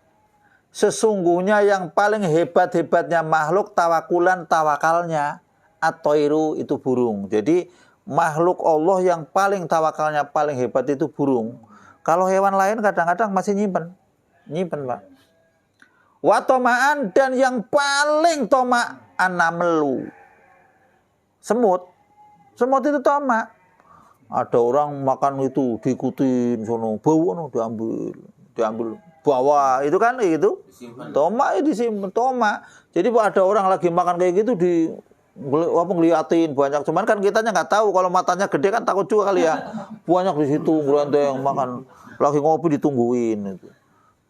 sesungguhnya yang paling hebat-hebatnya makhluk tawakulan tawakalnya atoiru itu burung. Jadi makhluk Allah yang paling tawakalnya paling hebat itu burung. Kalau hewan lain kadang-kadang masih nyimpen Pak. Watomaan dan yang paling tomak anamelu. Semut itu tomak. Ada orang makan itu diikutin sono, bawa diambil. Bawa itu kan itu tomak itu disimpan tomak. Jadi ada orang lagi makan kayak gitu ngeliatin banyak, cuman kan kitanya nggak tahu, kalau matanya gede kan takut juga kali ya. Banyak di situ yang makan, lagi ngopi ditungguin itu.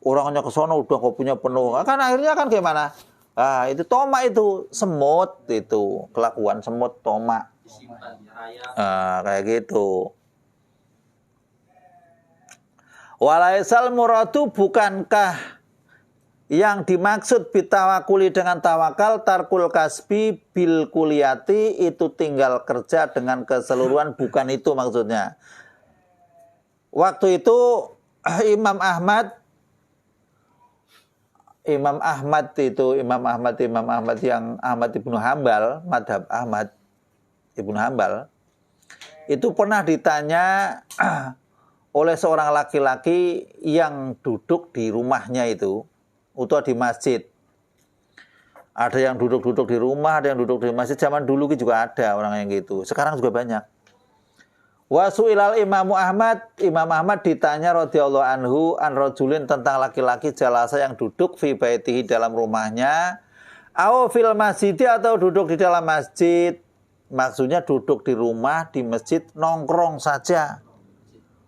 Orangnya ke sana udah kopinya penuh. Kan akhirnya kan gimana? Ah, itu tomak itu, semut itu, kelakuan semut tomak. Kayak gitu. Walaisal muradu, bukankah yang dimaksud bitawakuli dengan tawakal tarkul kasbi bil kuliyati, itu tinggal kerja dengan keseluruhan, bukan itu maksudnya. Waktu itu Imam Ahmad yang Ahmad Ibnu Hambal, madhab Ahmad Ibnu Hambal, itu pernah ditanya oleh seorang laki-laki yang duduk di rumahnya itu, atau di masjid. Ada yang duduk-duduk di rumah, ada yang duduk di masjid. Zaman dulu juga ada orang yang gitu. Sekarang juga banyak. Wasu'ilal Imam Ahmad ditanya radhiyallahu anhu an rajulin, tentang laki-laki jalasa yang duduk fi baitihi, dalam rumahnya, au fil masjid, atau duduk di dalam masjid. Maksudnya duduk di rumah, di masjid, nongkrong saja.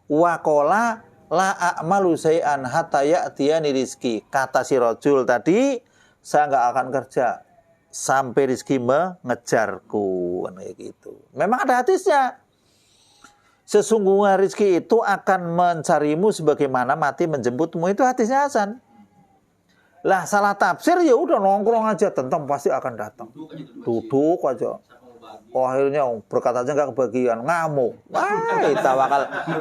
Wa qala la a'malu syai'an hatta ya'tiyani rizki. Kata si rajul tadi, saya enggak akan kerja sampai rizki mengejarku, kayak gitu. Memang ada hadisnya. Sesungguhnya rizki itu akan mencarimu sebagaimana mati menjemputmu, itu hadisnya Hasan. Lah salah tafsir, ya udah nongkrong aja, tentu pasti akan datang. Duduk aja. Oh, akhirnya berkat aja nggak kebagian, ngamuk. Wah,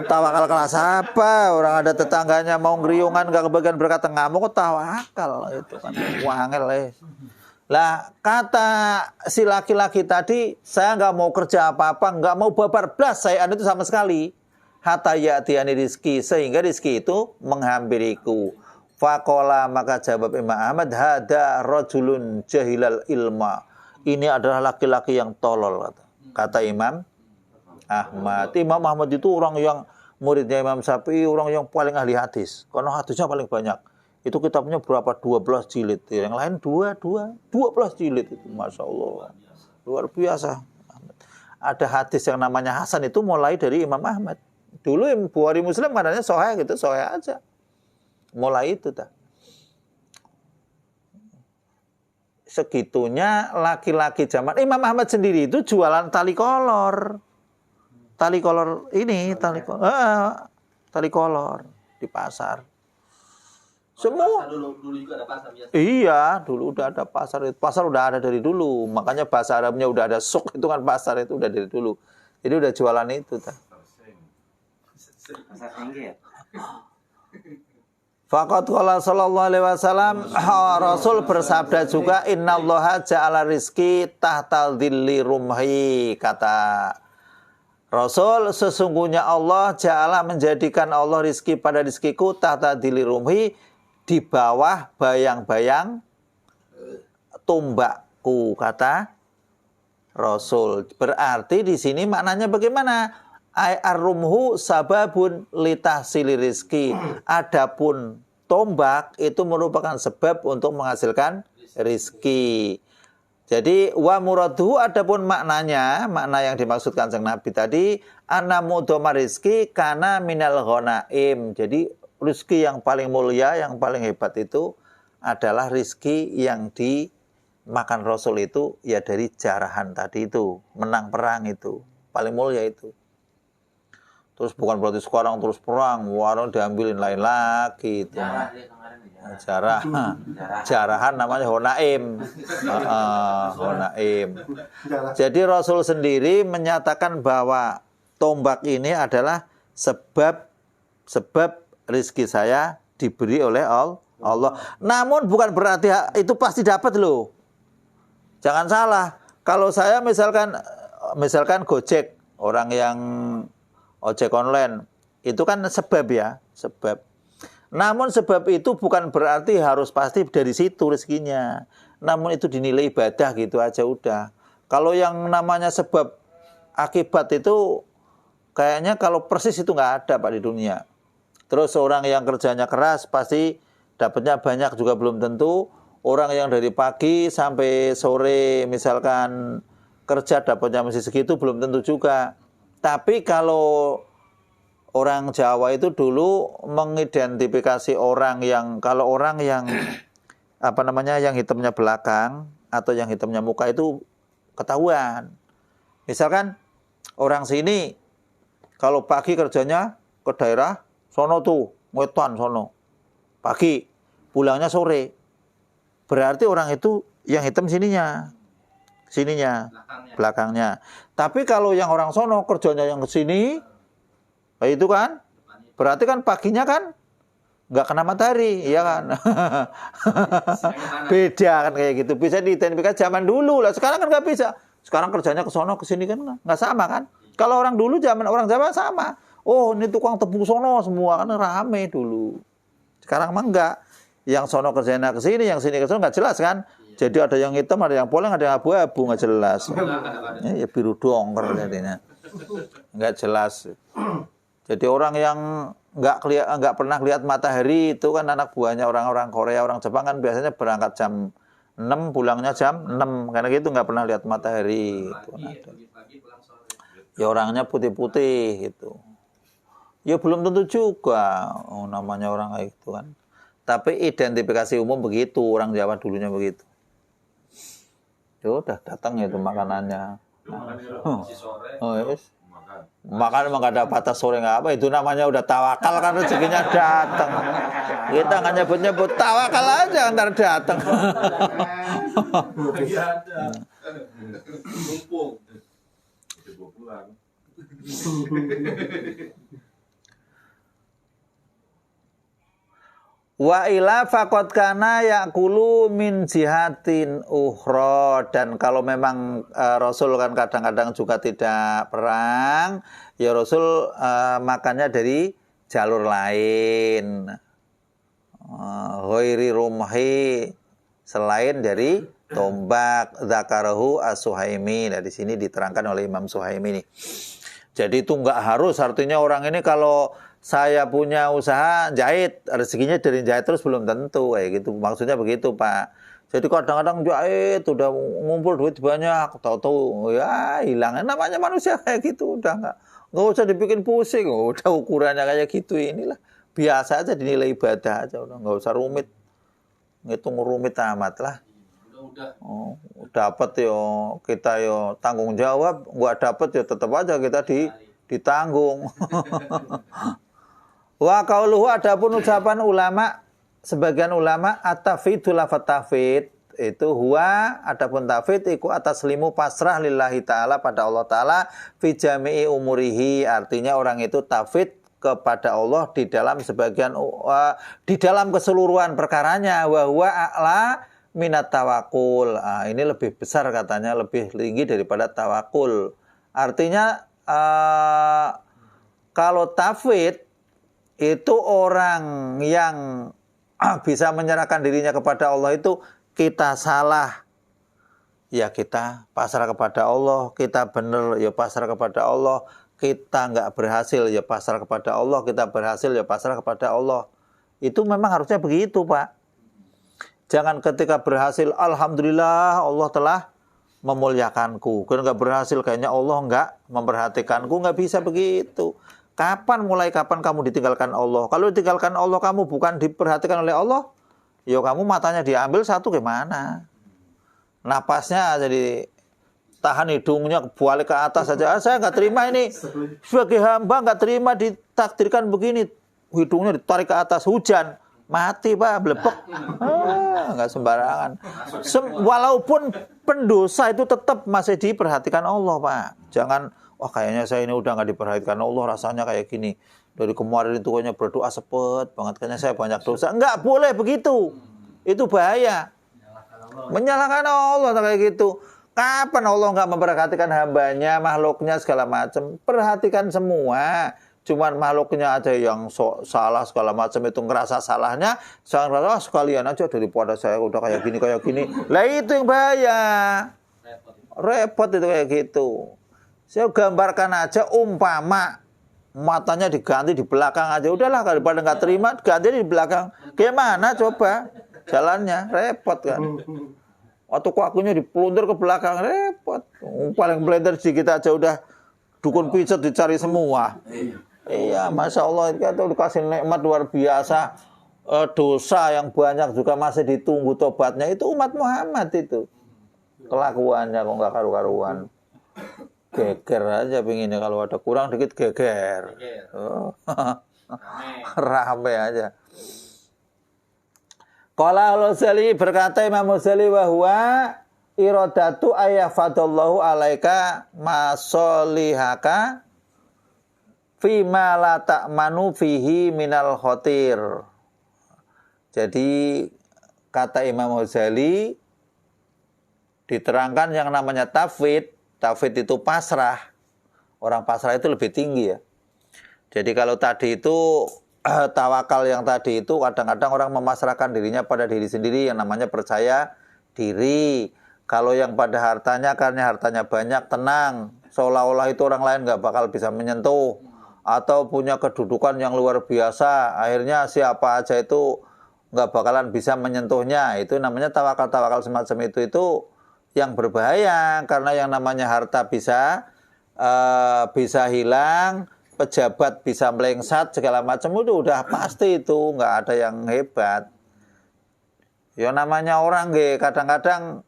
tawakal kelas apa? Orang ada tetangganya mau ngeriungan nggak kebagian berkat, ngamuk, kok tawakal itu kan. Wangel. Lah kata si laki-laki tadi, saya nggak mau kerja apa-apa, nggak mau babar blas saya itu sama sekali. Hatta ya'tiyani rizki, sehingga rizki itu menghampiriku. Faqala, maka jawab Imam Ahmad, hada rajulun jahilal ilma. Ini adalah laki-laki yang tolol, kata Imam Ahmad. Imam Ahmad itu orang yang muridnya Imam Syafi'i, orang yang paling ahli hadis. Karena hadisnya paling banyak. Itu kitabnya berapa? 12 jilid. Yang lain 12 jilid itu. Masya Allah. Luar biasa. Ada hadis yang namanya Hasan itu mulai dari Imam Ahmad. Dulu Bukhari Muslim katanya sahih gitu, sahih aja. Mulai itu dah. Segitunya laki-laki zaman Imam Ahmad sendiri itu jualan tali kolor. Tali kolor ini, tali kolor di pasar. Semua. Dulu juga ada pasar biasa. Iya, dulu udah ada pasar. Pasar udah ada dari dulu. Makanya bahasa Arabnya udah ada sok, itu kan pasar itu udah dari dulu. Jadi udah jualan itu. Pasar tinggi ya. Faqad qala sallallahu alaihi wasallam, Rasul bersabda juga, innallaha ja'ala rizki tahta dhilli rumhi, kata Rasul, sesungguhnya Allah ja'ala menjadikan Allah rizki pada rizkiku tahta dhilli rumhi, di bawah bayang-bayang tombakku, kata Rasul. Berarti di sini maknanya bagaimana? Ar-rumhu sababun litahsili rizki. Adapun tombak itu merupakan sebab untuk menghasilkan rizki. Jadi wa muraduhu, adapun maknanya, makna yang dimaksudkan sang Nabi tadi, anna mudhama rizki kana minal ghanaim. Jadi rizki yang paling mulia, yang paling hebat itu adalah rizki yang dimakan Rasul itu ya dari jarahan tadi itu, menang perang itu, paling mulia itu. Terus bukan berarti sekarang terus perang, warung diambilin lain lagi itu. Jarahan namanya Honaim. Honaim. Jadi Rasul sendiri menyatakan bahwa tombak ini adalah sebab rizki saya diberi oleh Allah. Namun bukan berarti itu pasti dapat loh. Jangan salah. Kalau saya misalkan Gojek, orang yang ojek online, itu kan sebab ya, sebab. Namun sebab itu bukan berarti harus pasti dari situ rezekinya. Namun itu dinilai ibadah gitu aja udah. Kalau yang namanya sebab akibat itu kayaknya kalau persis itu nggak ada Pak di dunia. Terus orang yang kerjanya keras pasti dapatnya banyak juga belum tentu. Orang yang dari pagi sampai sore misalkan kerja dapatnya masih segitu belum tentu juga. Tapi kalau orang Jawa itu dulu mengidentifikasi orang yang, kalau orang yang yang hitamnya belakang atau yang hitamnya muka itu ketahuan. Misalkan orang sini kalau pagi kerjanya ke daerah sono tuh, Wetan sono. Pagi, pulangnya sore. Berarti orang itu yang hitam sininya, belakangnya. Tapi kalau yang orang sono kerjanya yang ke sini, itu kan berarti kan paginya kan nggak kena matahari, ya kan? Beda kan kayak gitu. Bisa diidentifikasi zaman dulu lah. Sekarang kan nggak bisa. Sekarang kerjanya ke sono ke sini kan nggak sama kan? Kalau orang dulu zaman orang Jawa sama. Oh ini tukang tepung sono semua kan rame dulu. Sekarang mah enggak. Yang sono kerjanya ke sini, yang sini ke sono nggak jelas kan? Jadi ada yang hitam, ada yang poleng, ada yang abu-abu, nggak jelas. Ya biru dongker jadinya, nggak jelas. Jadi orang yang nggak pernah lihat matahari itu kan anak buahnya orang-orang Korea, orang Jepang kan biasanya berangkat jam 6, pulangnya jam 6. Karena gitu nggak pernah lihat matahari. Itu ya orangnya putih-putih gitu. Ya belum tentu juga namanya orang kayak gitu kan. Tapi identifikasi umum begitu, orang Jawa dulunya begitu. Ya udah datang itu makanannya. Oh, yes. Makan emang gak ada batas sore nggak apa, itu namanya udah tawakal kan rezekinya datang. Kita nggak nyebut tawakal aja ntar datang. Wa ila faqad kana yaqulu min jihatin ukhra, dan kalau memang Rasul kan kadang-kadang juga tidak perang, ya Rasul makannya dari jalur lain. Ghairi rumhi, selain dari tombak. Dzakarahu as-Suhaimi. Dari sini diterangkan oleh Imam Suhaimi nih. Jadi itu enggak harus, artinya orang ini kalau saya punya usaha jahit, rezekinya dari jahit terus belum tentu kayak gitu. Maksudnya begitu, Pak. Jadi kadang-kadang jahit udah ngumpul duit banyak, tahu-tahu ya hilang. Namanya manusia kayak gitu, udah enggak usah dibikin pusing. Udah ukurannya kayak gitu, inilah biasa aja, dinilai ibadah aja, udah enggak usah rumit. Ngitung rumit amat lah. Oh, dapat yo kita yo tanggung jawab, enggak dapat yo tetap aja kita ditanggung. Wa qauluhu, adapun ucapan ulama sebagian ulama at-tafwid lafaz tafwid itu huwa adapun tafwid iku ataslimu pasrah lillahi taala pada Allah taala fi jami'i umurihi, artinya orang itu tafwid kepada Allah di dalam sebagian di dalam keseluruhan perkaranya, wa huwa a'la minat tawakul. Ini lebih besar katanya, lebih tinggi daripada tawakul. Artinya kalau tafwid itu orang yang bisa menyerahkan dirinya kepada Allah itu, kita salah ya kita pasrah kepada Allah, kita benar ya pasrah kepada Allah, kita nggak berhasil ya pasrah kepada Allah, kita berhasil ya pasrah kepada Allah. Itu memang harusnya begitu, Pak. Jangan ketika berhasil, alhamdulillah Allah telah memuliakanku. Kalau nggak berhasil, kayaknya Allah nggak memperhatikanku. Nggak bisa begitu. Kapan kamu ditinggalkan Allah? Kalau ditinggalkan Allah, kamu bukan diperhatikan oleh Allah, ya kamu matanya diambil satu gimana? Napasnya jadi tahan, hidungnya balik ke atas saja. Saya nggak terima ini. Sebagai hamba nggak terima ditakdirkan begini. Hidungnya ditarik ke atas, hujan. Mati, Pak, blepek. Nggak sembarangan. Walaupun pendosa itu tetap masih diperhatikan Allah, Pak. Jangan, wah kayaknya saya ini udah nggak diperhatikan Allah, rasanya kayak gini. Dari kemarin itu kayaknya berdoa sepet banget, kayaknya saya banyak dosa. Nggak boleh begitu. Itu bahaya. Menyalahkan Allah kayak gitu. Kapan Allah nggak memperhatikan hambanya, makhluknya segala macam? Perhatikan semua. Cuman makhluknya aja yang salah segala macam, itu ngerasa salahnya. Saya ngerasa sekalian aja daripada saya udah kayak gini. Lah itu yang bahaya. Repot itu kayak gitu. Saya gambarkan aja umpama matanya diganti di belakang aja, udahlah, daripada nggak terima ganti di belakang. Gimana coba jalannya? Repot kan. Atau kakinya dipeluntur ke belakang, repot. Paling peluntur sedikit aja udah dukun pijet dicari semua. Iya, masya Allah, itu dikasih nikmat luar biasa. Dosa yang banyak juga masih ditunggu tobatnya. Itu umat Muhammad itu. Kelakuannya kok nggak karu-karuan. Geger aja pinginnya, kalau ada kurang dikit geger. Rame aja. Qala al-Ghazali, berkata Imam Ghazali, bahwa iradatu ayyafadallahu alaika masolihaka fima la ta'manu fihi minal khotir. Jadi kata Imam Ghazali, diterangkan yang namanya tafwid. Tafwid itu pasrah. Orang pasrah itu lebih tinggi ya. Jadi kalau tadi itu tawakal yang tadi itu kadang-kadang orang memasrahkan dirinya pada diri sendiri, yang namanya percaya diri. Kalau yang pada hartanya, karena hartanya banyak, tenang. Seolah-olah itu orang lain nggak bakal bisa menyentuh. Atau punya kedudukan yang luar biasa. Akhirnya siapa aja itu nggak bakalan bisa menyentuhnya. Itu namanya tawakal-tawakal semacam itu yang berbahaya, karena yang namanya harta bisa hilang, pejabat bisa melengsat, segala macam itu udah pasti, itu nggak ada yang hebat. Ya namanya orang kadang-kadang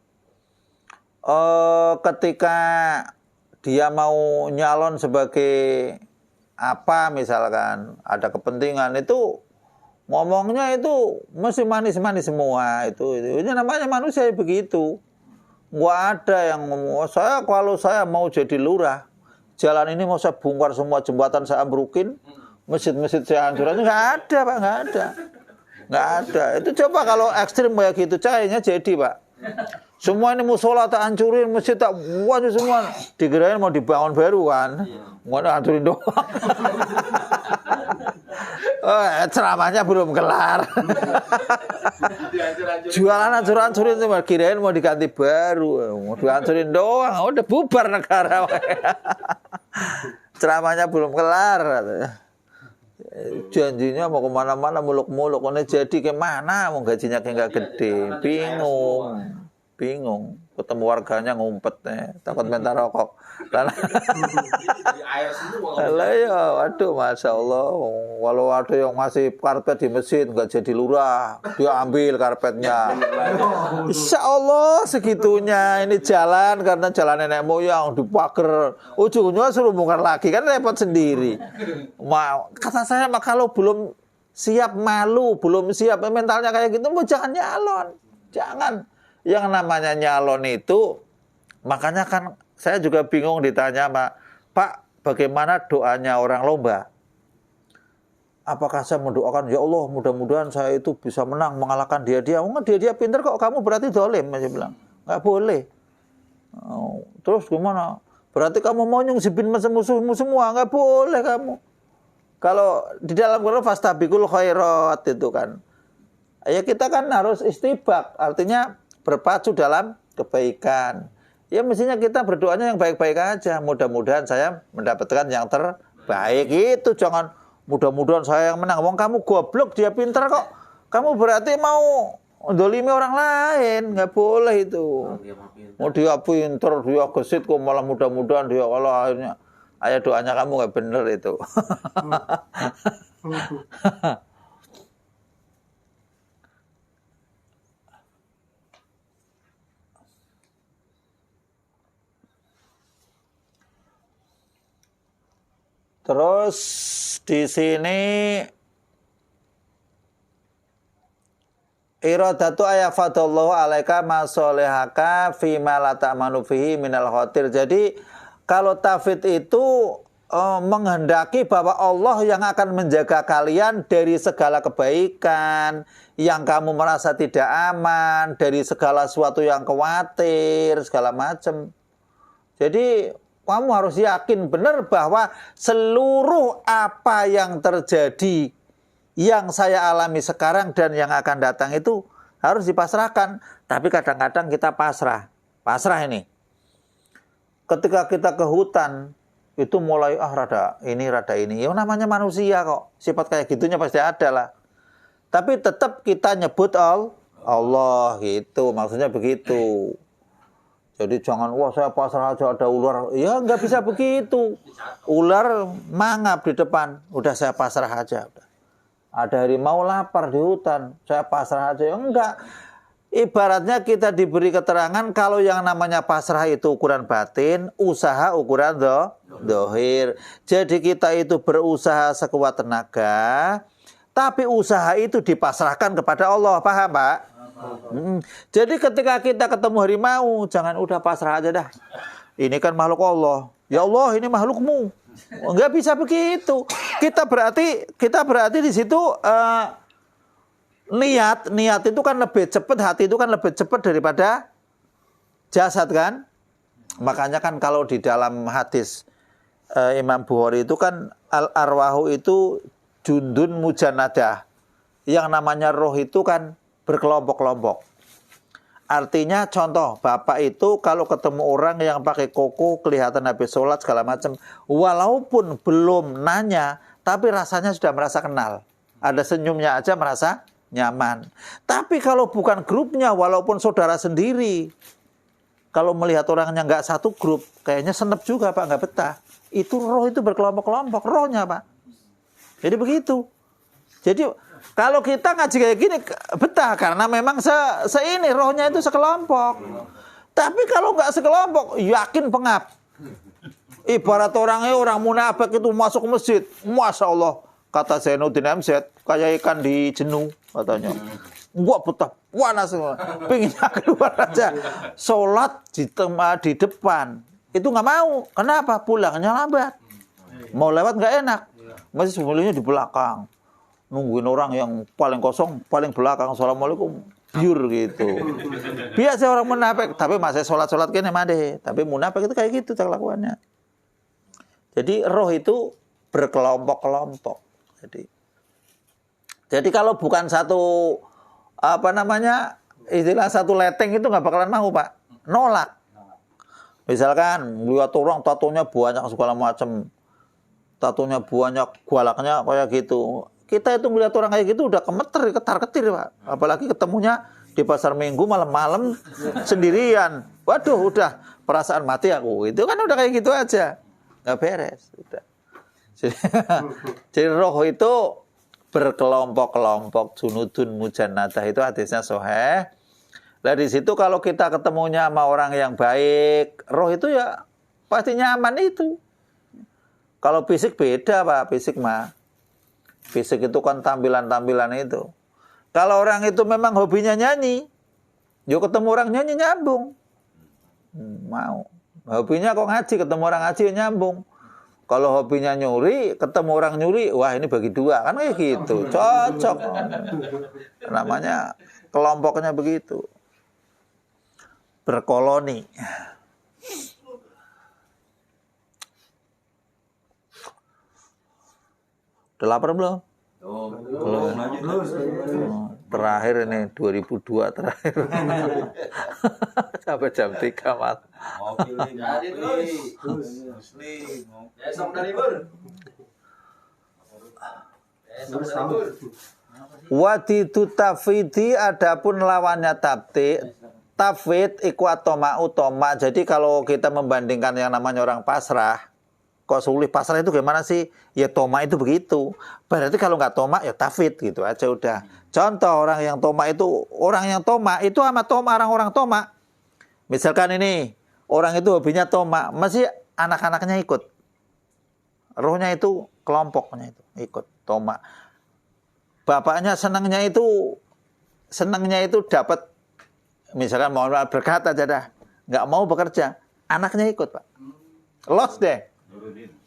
ketika dia mau nyalon sebagai apa, misalkan ada kepentingan, itu ngomongnya itu mesti manis-manis semua. Itu namanya manusia begitu. Nggak ada yang ngomong, kalau saya mau jadi lurah, jalan ini mau saya bongkar semua, jembatan saya ambrukin, masjid-masjid saya hancurin. Nggak ada, Pak, nggak ada. Nggak ada. Itu coba kalau ekstrim kayak gitu, kayaknya jadi, Pak. Semua ini musola tak hancurin, masjid tak buat semua. Dikirain mau dibangun baru kan. Mau hancurin doang. Ceramahnya belum kelar. Jualan hancur-hancurin, kirain mau diganti baru. Mau dihancurin doang, udah bubar negara. Ceramahnya belum kelar. Janjinya mau kemana-mana, muluk-muluk. Ini jadi kemana, mau gajinya kayak nggak gede. Bingung. Ketemu warganya ngumpet, takut minta rokok. Lah ya, waduh, masya Allah. Walau ada yang ngasih karpet di masjid nggak jadi lurah, dia ambil karpetnya. Insya Allah segitunya. Ini jalan karena jalan nenek moyang dipager, ujungnya suruh bongkar lagi, kan repot sendiri. Kata saya, kalau belum siap malu, belum siap mentalnya kayak gitu, jangan nyalon. Jangan. Yang namanya nyalon itu, makanya kan saya juga bingung ditanya, Pak, bagaimana doanya orang lomba? Apakah saya mendoakan, ya Allah mudah-mudahan saya itu bisa menang, mengalahkan dia. Dia pinter kok, kamu berarti dolim. Saya bilang, nggak boleh. Oh, terus gimana? Berarti kamu mau nyungsipin musuh-musuhmu semua, nggak boleh kamu. Kalau di dalam Quran fastabiqul khairat itu kan. Ya kita kan harus istibak, artinya berpacu dalam kebaikan. Ya mestinya kita berdoanya yang baik-baik aja. Mudah-mudahan saya mendapatkan yang terbaik. Itu jangan mudah-mudahan saya yang menang. Wong kamu goblok, dia pintar kok. Kamu berarti mau dolimi orang lain, nggak boleh itu. Mau dia pintar, dia gesit kok malah mudah-mudahan dia kalau akhirnya ayat doanya kamu nggak bener itu. Terus di sini iradatu ayafadallahu alaika masolehaka fima la ta'manu fihi minal khatir. Jadi kalau tafid itu menghendaki bahwa Allah yang akan menjaga kalian dari segala kebaikan yang kamu merasa tidak aman, dari segala sesuatu yang khawatir, segala macam. Jadi kamu harus yakin benar bahwa seluruh apa yang terjadi, yang saya alami sekarang dan yang akan datang itu harus dipasrahkan. Tapi kadang-kadang kita pasrah ini. Ketika kita ke hutan, itu mulai rada ini. Ya namanya manusia kok. Sifat kayak gitunya pasti ada lah. Tapi tetap kita nyebut Allah gitu. Maksudnya begitu. Jadi jangan, saya pasrah aja ada ular. Ya nggak bisa begitu. Ular mangap di depan. Udah saya pasrah aja. Ada harimau lapar di hutan. Saya pasrah aja. Ya enggak. Ibaratnya kita diberi keterangan kalau yang namanya pasrah itu ukuran batin, usaha ukuran dohir. Jadi kita itu berusaha sekuat tenaga, tapi usaha itu dipasrahkan kepada Allah. Paham, Pak? Jadi ketika kita ketemu harimau, jangan udah pasrah aja dah. Ini kan makhluk Allah. Ya Allah, ini makhlukmu. Enggak bisa begitu. Kita berarti di situ niat itu kan lebih cepat, hati itu kan lebih cepat daripada jasad kan. Makanya kan kalau di dalam hadis Imam Bukhari itu kan al-arwahu itu jundun mujanadah. Yang namanya roh itu kan berkelompok-kelompok. Artinya contoh, bapak itu kalau ketemu orang yang pakai koko, kelihatan habis sholat segala macam, walaupun belum nanya, tapi rasanya sudah merasa kenal. Ada senyumnya aja merasa nyaman. Tapi kalau bukan grupnya, walaupun saudara sendiri, kalau melihat orangnya nggak satu grup, kayaknya senep juga Pak, nggak betah. Itu roh itu berkelompok-kelompok, rohnya Pak. Jadi begitu. Jadi kalau kita ngaji kayak gini betah karena memang ini rohnya itu sekelompok. Tapi kalau nggak sekelompok, yakin pengap. Ibarat orang munafik itu masuk ke masjid, Masya Allah, kata Zainuddin MZ, kayak ikan di jenuh katanya. Gua betah, panas semua, pinginnya keluar aja. Sholat di depan, itu nggak mau. Kenapa? Pulangnya lambat. Mau lewat nggak enak. Masih sebelumnya di belakang. Nungguin orang yang paling kosong, paling belakang, assalamualaikum, biur gitu. Biasa orang munafik, tapi masih sholat-sholat kene made. Tapi munafik itu kayak gitu kelakuannya. Jadi roh itu berkelompok-kelompok. Jadi kalau bukan satu istilah satu leteng itu nggak bakalan mau Pak, nolak. Misalkan lihat orang tatonya banyak segala macam, tatonya banyak, galaknya kayak gitu. Kita itu melihat orang kayak gitu udah ketar-ketir Pak. Apalagi ketemunya di pasar Minggu malam-malam sendirian. Waduh, udah perasaan mati aku. Itu kan udah kayak gitu aja. Nggak beres. Udah. Jadi roh itu berkelompok-kelompok, junudun mujanadah, itu hadisnya sahih. Nah di situ kalau kita ketemunya sama orang yang baik, roh itu ya pasti nyaman itu. Kalau fisik beda Pak, fisik mah. Fisik itu kan tampilan-tampilan itu. Kalau orang itu memang hobinya nyanyi, yuk ketemu orang nyanyi nyambung. Mau. Hobinya kok ngaji, ketemu orang ngaji nyambung. Kalau hobinya nyuri, ketemu orang nyuri, wah ini bagi dua. Kan kayak gitu. Cocok. Namanya kelompoknya begitu. Berkoloni. Udah lapar belum? Belum lanjut. Terakhir ini 2002 terakhir. Sampai jam 3 malam. Ngopi, Jadi terus. Muslim. Besok dari libur. Besok dari libur. Wadidu tafwidi adapun lawannya tabti. Tafwid iku atoma utoma. Jadi kalau kita membandingkan yang namanya orang pasrah, kok sulit pasrah itu gimana sih? Ya toma itu begitu. Berarti kalau nggak toma ya tafwid gitu aja udah. Contoh orang yang toma itu sama toma orang-orang toma. Misalkan ini orang itu hobinya toma, masih anak-anaknya ikut. Rohnya itu kelompoknya itu ikut toma. Bapaknya senangnya itu dapat, misalkan mau berkata aja dah, nggak mau bekerja, anaknya ikut Pak. Los deh.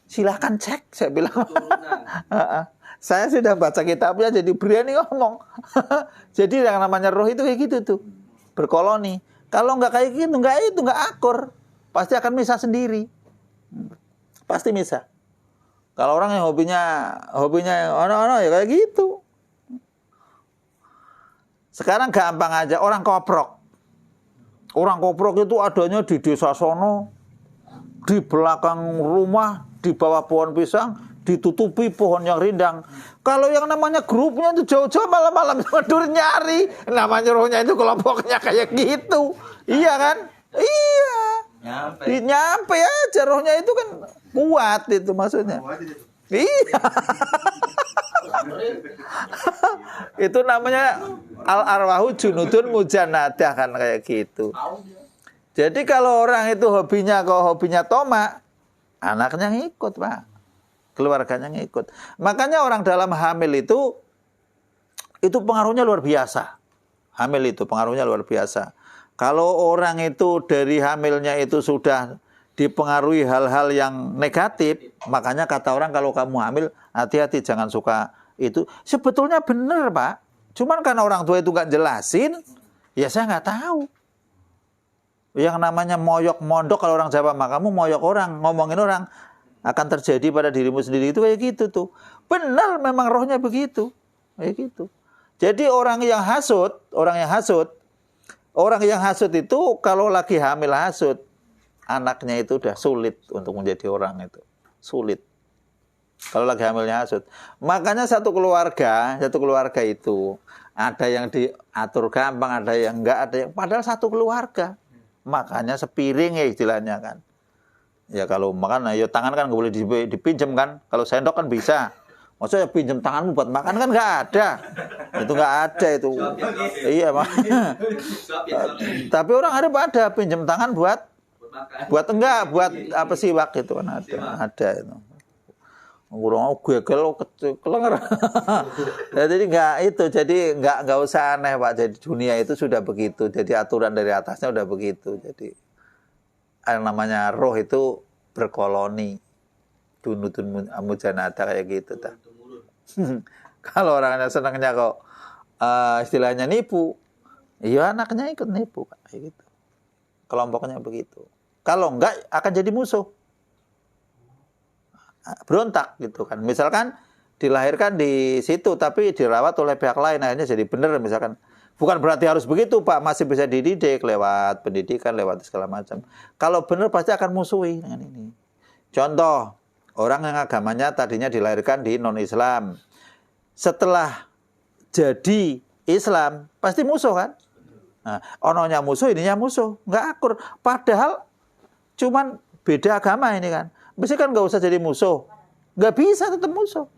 Silahkan cek, saya bilang. Saya sudah baca kitabnya jadi berani ngomong. Jadi yang namanya roh itu kayak gitu tuh, berkoloni. Kalau nggak kayak gitu, nggak akur, pasti akan misah sendiri. Pasti misah. Kalau orang yang hobinya yang ono-ono ya kayak gitu. Sekarang gampang aja, orang koprok. Orang koprok itu adanya di desa sono, di belakang rumah, di bawah pohon pisang, ditutupi pohon yang rindang. Kalau yang namanya grupnya itu jauh-jauh malam-malam tidur nyari, namanya rohnya itu kelompoknya kayak gitu. Iya kan? Iya. Nyampe aja rohnya itu kan kuat itu maksudnya. Iya. Itu namanya al-arwahu junudun mujanadah kan kayak gitu. Jadi kalau orang itu hobinya toma, anaknya ngikut Pak, keluarganya ngikut. Makanya orang dalam hamil itu pengaruhnya luar biasa. Hamil itu pengaruhnya luar biasa. Kalau orang itu dari hamilnya itu sudah dipengaruhi hal-hal yang negatif, makanya kata orang kalau kamu hamil hati-hati jangan suka itu. Sebetulnya benar Pak, cuman karena orang tua itu nggak jelasin, ya saya nggak tahu. Yang namanya moyok mondok, kalau orang Jawa mah kamu moyok orang, ngomongin orang, akan terjadi pada dirimu sendiri itu kayak gitu tuh. Benar memang rohnya begitu. Kayak gitu. Jadi orang yang hasut itu kalau lagi hamil hasut, anaknya itu udah sulit untuk menjadi orang itu. Sulit. Kalau lagi hamilnya hasut. Makanya satu keluarga itu ada yang diatur gampang, ada yang enggak, ada yang padahal satu keluarga. Makanya sepiring ya istilahnya kan. Ya kalau makan, ya tangan kan nggak boleh dipinjam kan. Kalau sendok kan bisa. Maksudnya pinjam tanganmu buat makan kan nggak ada. Itu nggak ada itu. Iya Pak. Tapi orang ada pinjam tangan buat apa sih Wak itu kan ada itu. Ngurung gegel kelenger. Jadi nggak usah aneh Pak. Jadi dunia itu sudah begitu. Jadi aturan dari atasnya udah begitu. Jadi yang namanya roh itu berkoloni. Dunutun mujanata kayak gitu ta. Kalau orangnya senangnya kok istilahnya nipu, iya anaknya ikut nipu Pak. Kayak gitu. Kelompoknya begitu. Kalau enggak akan jadi musuh. Berontak gitu kan. Misalkan dilahirkan di situ tapi dirawat oleh pihak lain akhirnya jadi benar misalkan. Bukan berarti harus begitu Pak, masih bisa dididik lewat pendidikan, lewat segala macam. Kalau benar pasti akan musuhi dengan ini. Contoh, orang yang agamanya tadinya dilahirkan di non-Islam. Setelah jadi Islam pasti musuh kan? Nah, ononya musuh, ininya musuh, nggak akur. Padahal cuman beda agama ini kan. Mesti kan nggak usah jadi musuh. Nggak bisa tetap musuh.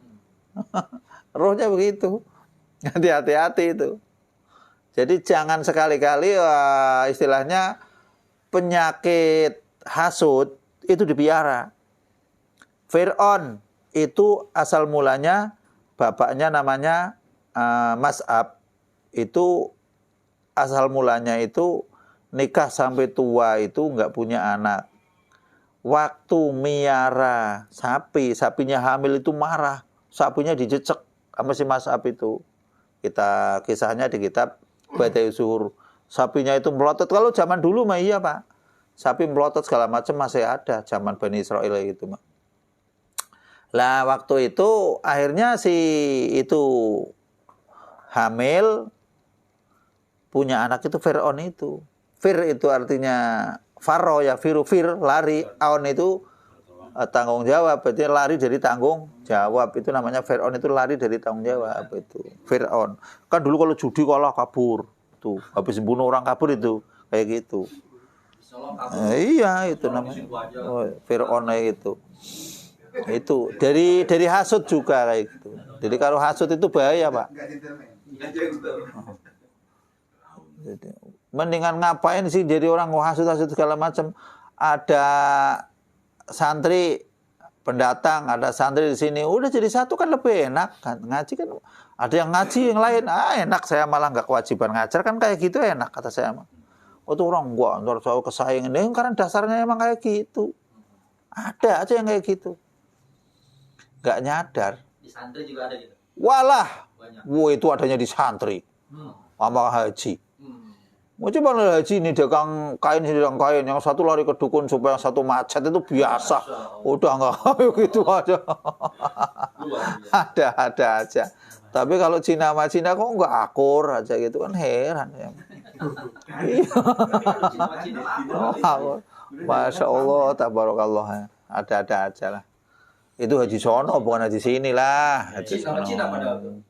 Rohnya begitu. Hati-hati itu. Jadi jangan sekali-kali istilahnya penyakit hasud itu dipiara. Fir'aun itu asal mulanya bapaknya namanya Mas'ab, itu asal mulanya itu nikah sampai tua itu nggak punya anak. Waktu miara sapi, sapinya hamil itu marah, sapinya dijecek sama si Mas'ab itu. Kita kisahnya di kitab Bada'i Zuhur. Sapinya itu melotot. Kalau zaman dulu mah iya Pak, sapi melotot segala macam masih ada zaman Bani Israel gitu Pak. Lah waktu itu akhirnya si itu hamil, punya anak itu Fir'aun itu. Fir itu artinya faro ya, fir lari, aun itu tanggung jawab, berarti lari dari tanggung jawab. Itu namanya Fir'aun, itu lari dari tanggung jawab itu. Fir'aun. Kan dulu kalau judi kalah kabur. Tuh, habis bunuh orang kabur itu kayak gitu. Iya, itu namanya. Oh, Fir'aun kayak gitu. Itu dari hasud juga kayak gitu. Jadi kalau hasud itu bahaya, Pak. Jadi, mendingan ngapain sih jadi orang hasud-hasud segala macam. Ada santri pendatang, ada santri di sini, udah jadi satu kan lebih enak kan. Ngaji kan ada yang ngaji, yang lain enak, saya malah nggak kewajiban ngajar kan, kayak gitu enak kata saya mah. Oh tuh orang gua ntar saya kesayangan ini karena dasarnya emang kayak gitu. Ada aja yang kayak gitu. Nggak nyadar. Di santri juga ada gitu. Walah, Banyak. wah itu adanya di santri. Sama haji. Mau coba haji ini dagang kain, yang satu lari ke dukun supaya yang satu macet, itu biasa. Udah nggak gitu aja. ada aja. Tapi kalau Cina sama Cina kok nggak akur aja gitu kan, heran ya. Masya Allah, tabarakallah. Ada aja lah. Itu haji sono bukan haji sini lah. Haji sono. Cina padahal.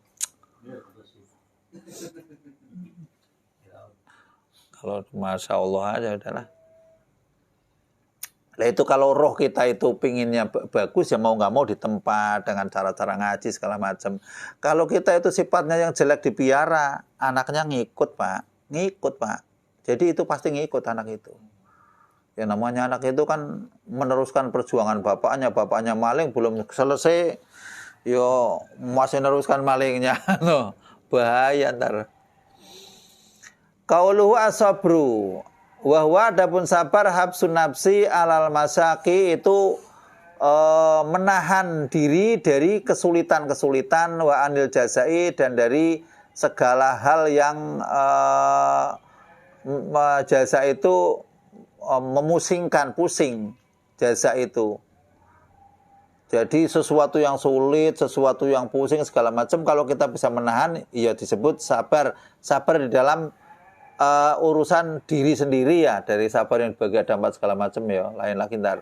Kalau Masya Allah aja udahlah. Nah itu kalau roh kita itu pinginnya bagus ya mau nggak mau ditempa dengan cara-cara ngaji segala macam. Kalau kita itu sifatnya yang jelek dipiara, anaknya ngikut Pak. Jadi itu pasti ngikut anak itu. Ya namanya anak itu kan meneruskan perjuangan bapaknya maling belum selesai, yo masih meneruskan malingnya. Bahaya ntar. Qauluhu as-sabru wa huwa adapun sabar habsun nafsi alal masaki, itu menahan diri dari kesulitan-kesulitan, wa anil jazai, dan dari segala hal yang jasa itu memusingkan, pusing jasa itu. Jadi sesuatu yang sulit, sesuatu yang pusing segala macam, kalau kita bisa menahan, ya disebut sabar. Sabar di dalam urusan diri sendiri ya, dari sabar yang dibagi ada 4 segala macam ya, lain lagi ntar.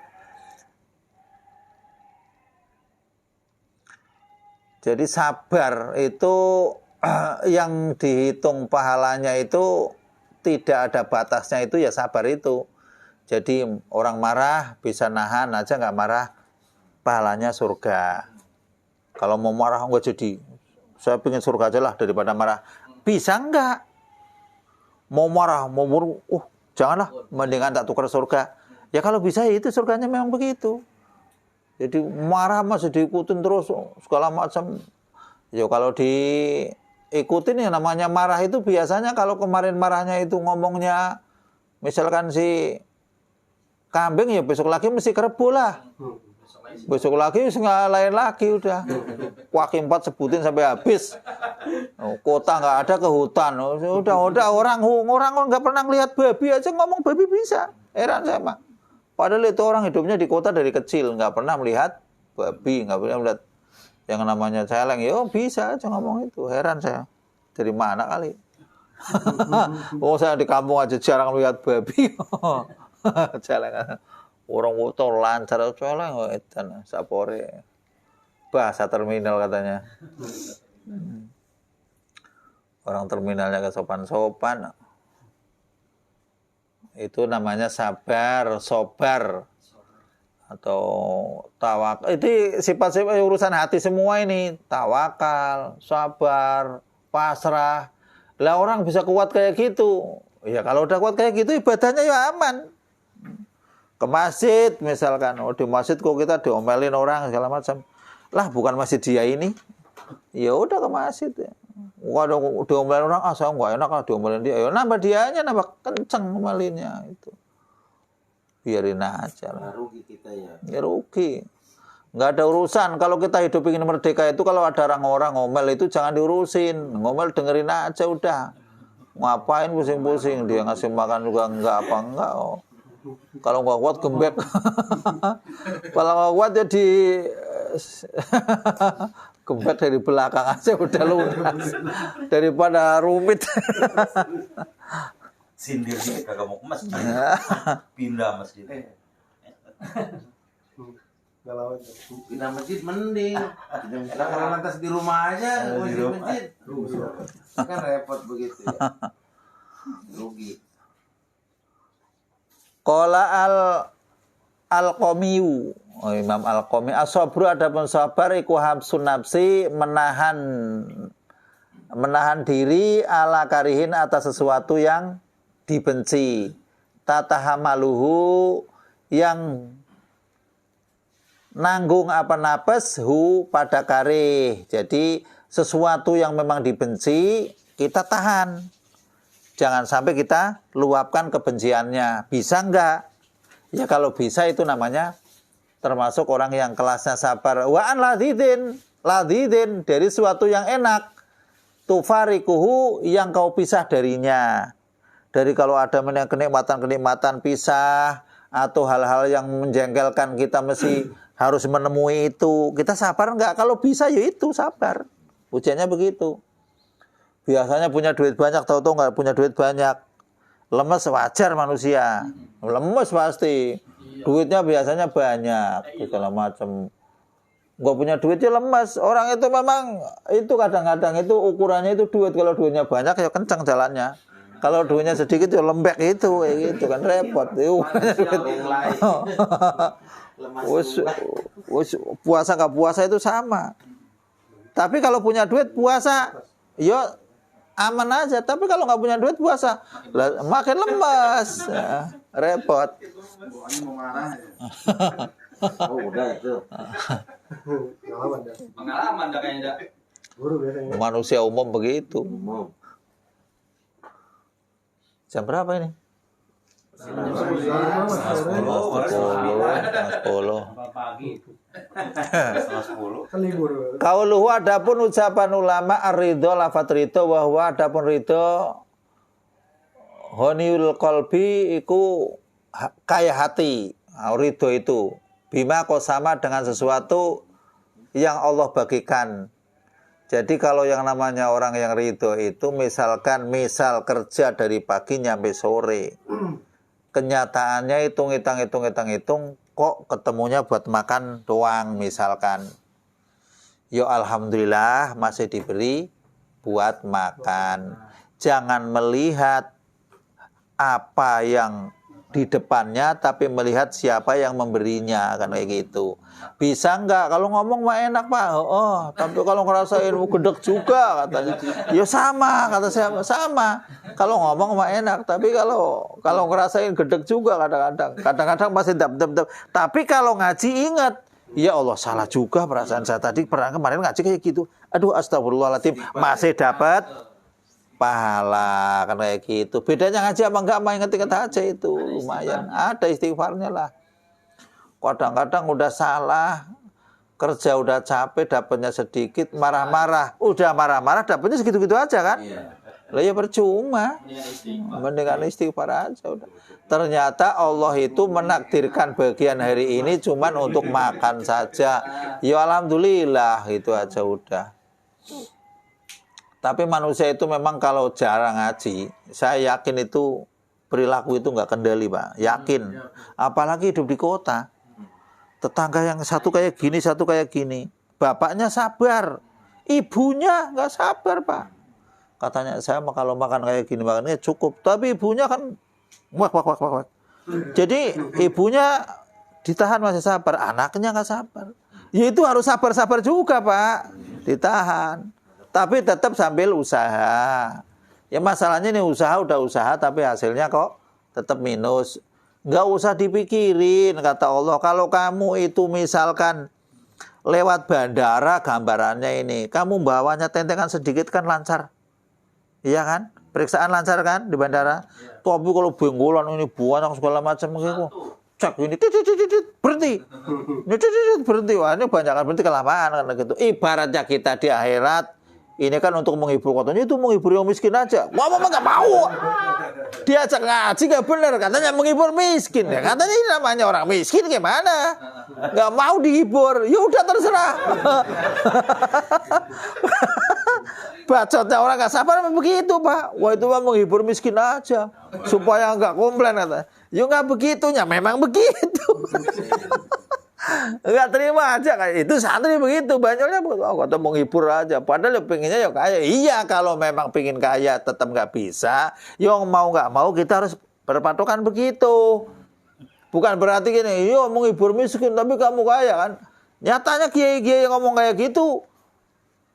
Jadi sabar itu yang dihitung pahalanya itu tidak ada batasnya, itu ya sabar itu. Jadi orang marah bisa nahan aja, nggak marah, pahalanya surga. Kalau mau marah nggak jadi, saya pengen surga aja lah daripada marah. Bisa nggak? Mau marah, mau buruk, janganlah, mendingan tak tukar surga. Ya kalau bisa ya itu surganya memang begitu. Jadi marah masih diikutin terus segala macam. Ya kalau diikutin ya namanya marah itu biasanya kalau kemarin marahnya itu ngomongnya misalkan si kambing, ya besok lagi mesti kerebul lah. Besok lagi nggak lain lagi udah. Waki 4 sebutin sampai habis. Kota nggak ada ke hutan. Udah orang nggak pernah lihat babi aja ngomong babi bisa. Heran saya Pak. Padahal itu orang hidupnya di kota dari kecil, nggak pernah melihat babi, nggak pernah melihat yang namanya celeng. Ya bisa aja ngomong itu. Heran saya. Dari mana kali? Saya di kampung aja jarang melihat babi. Celeng. Orang motor lancar coleng edan sapore. Bahasa terminal katanya. Orang terminalnya ke sopan-sopan. Itu namanya sabar, sobar. Atau tawakal. Itu sifat-sifat urusan hati semua ini. Tawakal, sabar, pasrah. Lah orang bisa kuat kayak gitu. Ya kalau udah kuat kayak gitu ibadahnya ya aman. Ke masjid misalkan, di masjid kok kita diomelin orang segala macam. Lah bukan masjid dia ini. Ya udah ke masjid ya. Kalau diomelin orang, saya nggak enak kalau diomelin dia. Ya nambah dianya, nambah kenceng ngomelinnya itu. Biarin aja lah. Rugi kita ya. Ya rugi. Nggak ada urusan. Kalau kita hidup ingin merdeka itu, kalau ada orang-orang ngomel itu jangan diurusin. Ngomel dengerin aja udah. Ngapain pusing-pusing, dia ngasih makan juga enggak. Oh. Kalau nggak kuat gembek. Kalau nggak kuat ya di gembek dari belakang aja udah lunas daripada rumit. Sindir dikit kagak mau ke masjid. Pindah masjid. Pindah masjid mending. Kalau lantas di rumah aja, masjid. Kan repot begitu ya. Rugi. Qala al-Qamiyu, Imam Al-Qami, as-sabru adapun sabar iku habsun nafsi, menahan diri ala karihin atas sesuatu yang dibenci, tatahamaluhu yang nanggung apa nafas hu pada karih. Jadi sesuatu yang memang dibenci kita tahan. Jangan sampai kita luapkan kebenciannya. Bisa enggak? Ya kalau bisa itu namanya termasuk orang yang kelasnya sabar. Wa an ladidin dari sesuatu yang enak. Tufarikuhu yang kau pisah darinya. Dari kalau ada kenikmatan-kenikmatan pisah atau hal-hal yang menjengkelkan kita mesti harus menemui itu. Kita sabar enggak? Kalau bisa ya itu sabar. Ujiannya begitu. Biasanya punya duit banyak, tahu-tahu nggak punya duit banyak. Lemes wajar manusia. Lemes pasti. Duitnya biasanya banyak. Segala macam. Nggak punya duit ya lemes. Orang itu memang, itu kadang-kadang itu ukurannya itu duit. Kalau duitnya banyak ya kencang jalannya. Kalau duitnya sedikit ya lembek itu. Gitu kan repot. Puasa nggak puasa itu sama. Tapi kalau punya duit puasa, ya aman aja, tapi kalau nggak punya duit puasa makin lemas, ya, repot. Oh udah itu. Pengalaman dah kayaknya. Manusia umum begitu. Jam berapa ini? 10. Kauluhu adapun ucapan ulama ar-ridho lafadz ridho bahwa adapun ridho honiul qalbi iku kaya hati. Ridho itu bima qasama dengan sesuatu yang Allah bagikan. Jadi kalau yang namanya orang yang ridho itu misal kerja dari pagi nyampe sore. Kenyataannya hitung kok ketemunya buat makan doang misalkan. Ya alhamdulillah masih diberi buat makan. Jangan melihat apa yang di depannya tapi melihat siapa yang memberinya, kan kayak gitu. Bisa enggak kalau ngomong mah enak Pak? Oh, tapi kalau ngerasain gedek juga katanya. Ya sama kata saya, sama. Kalau ngomong mah enak, tapi kalau ngerasain gedek juga kadang-kadang masih dap. Tapi kalau ngaji ingat, ya Allah salah juga perasaan saya tadi kemarin ngaji kayak gitu. Aduh astagfirullahaladzim, masih dapat pahala kan kayak gitu. Bedanya ngaji apa enggak main inget-inget aja itu lumayan. Ada istighfarnya lah. Kadang-kadang udah salah, kerja udah capek, dapatnya sedikit, marah-marah. Udah marah-marah, dapatnya segitu-gitu aja kan? Lah ya percuma. Mendingan istighfar aja udah. Ternyata Allah itu menakdirkan bagian hari ini cuman untuk makan saja. Ya alhamdulillah itu aja udah. Tapi manusia itu memang kalau jarang ngaji, saya yakin itu perilaku itu nggak kendali Pak, yakin. Apalagi hidup di kota, tetangga yang satu kayak gini, bapaknya sabar, ibunya nggak sabar Pak. Katanya saya kalau makan kayak gini makannya cukup, tapi ibunya kan wak. Jadi ibunya ditahan masih sabar, anaknya nggak sabar. Ya itu harus sabar juga Pak, ditahan. Tapi tetap sambil usaha. Ya masalahnya ini udah usaha tapi hasilnya kok tetap minus. Nggak usah dipikirin kata Allah. Kalau kamu itu misalkan lewat bandara gambarannya ini. Kamu bawanya tentengan sedikit kan lancar. Iya kan? Periksaan lancar kan di bandara? Tapi kalau benggolan ini banyak segala macam gitu. Cek ini berhenti. Berhenti. Wah, ini banyak kan berhenti kelamaan kan gitu. Ibaratnya kita di akhirat ini kan untuk menghibur katanya itu menghibur yang miskin aja. Wah, mama nggak mau. Diajak ngaji nggak benar katanya menghibur miskin ya. Katanya ini namanya orang miskin gimana? Nggak mau dihibur. Ya udah terserah. Bacotnya orang nggak sabar begitu Pak. Wah itu mah menghibur miskin aja supaya nggak komplain kata. Ya nggak begitunya, memang begitu. Nggak terima aja kayak itu santri begitu banyaknya kata menghibur aja padahal pengennya ya kaya. Iya kalau memang pengen kaya tetap nggak bisa. Yang mau nggak mau kita harus berpatokan begitu. Bukan berarti gini, iya menghibur miskin tapi kamu kaya kan. Nyatanya kiai-kiai yang ngomong kayak gitu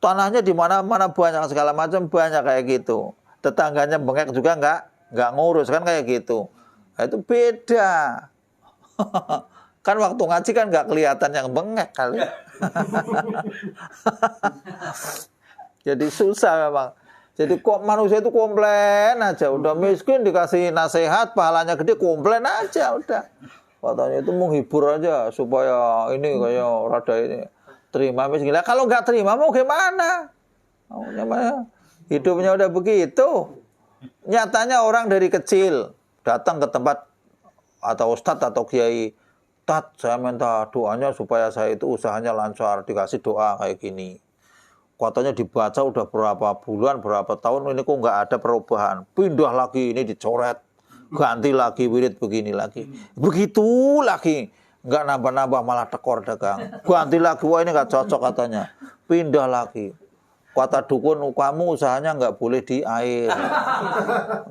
tanahnya di mana-mana banyak segala macam banyak kayak gitu. Tetangganya bengek juga nggak ngurus kan kayak gitu. Nah, itu beda. Kan waktu ngaji kan nggak kelihatan yang bengek kali. Jadi susah memang. Jadi kok manusia itu komplain aja. Udah miskin dikasih nasihat, pahalanya gede komplain aja udah. Katanya itu menghibur aja supaya ini kayak rada ini terima miskin. Kalau nggak terima mau gimana? Hidupnya udah begitu. Nyatanya orang dari kecil datang ke tempat atau ustadz atau kiai, Tat, saya minta doanya supaya saya itu usahanya lancar, dikasih doa kayak gini. Katanya dibaca udah berapa bulan, berapa tahun, ini kok nggak ada perubahan. Pindah lagi, ini dicoret, ganti lagi, wirid begini lagi. Begitu lagi, nggak nambah-nambah malah tekor dagang. Ganti lagi, wah ini nggak cocok katanya. Pindah lagi. Kata dukun, kamu usahanya nggak boleh di air.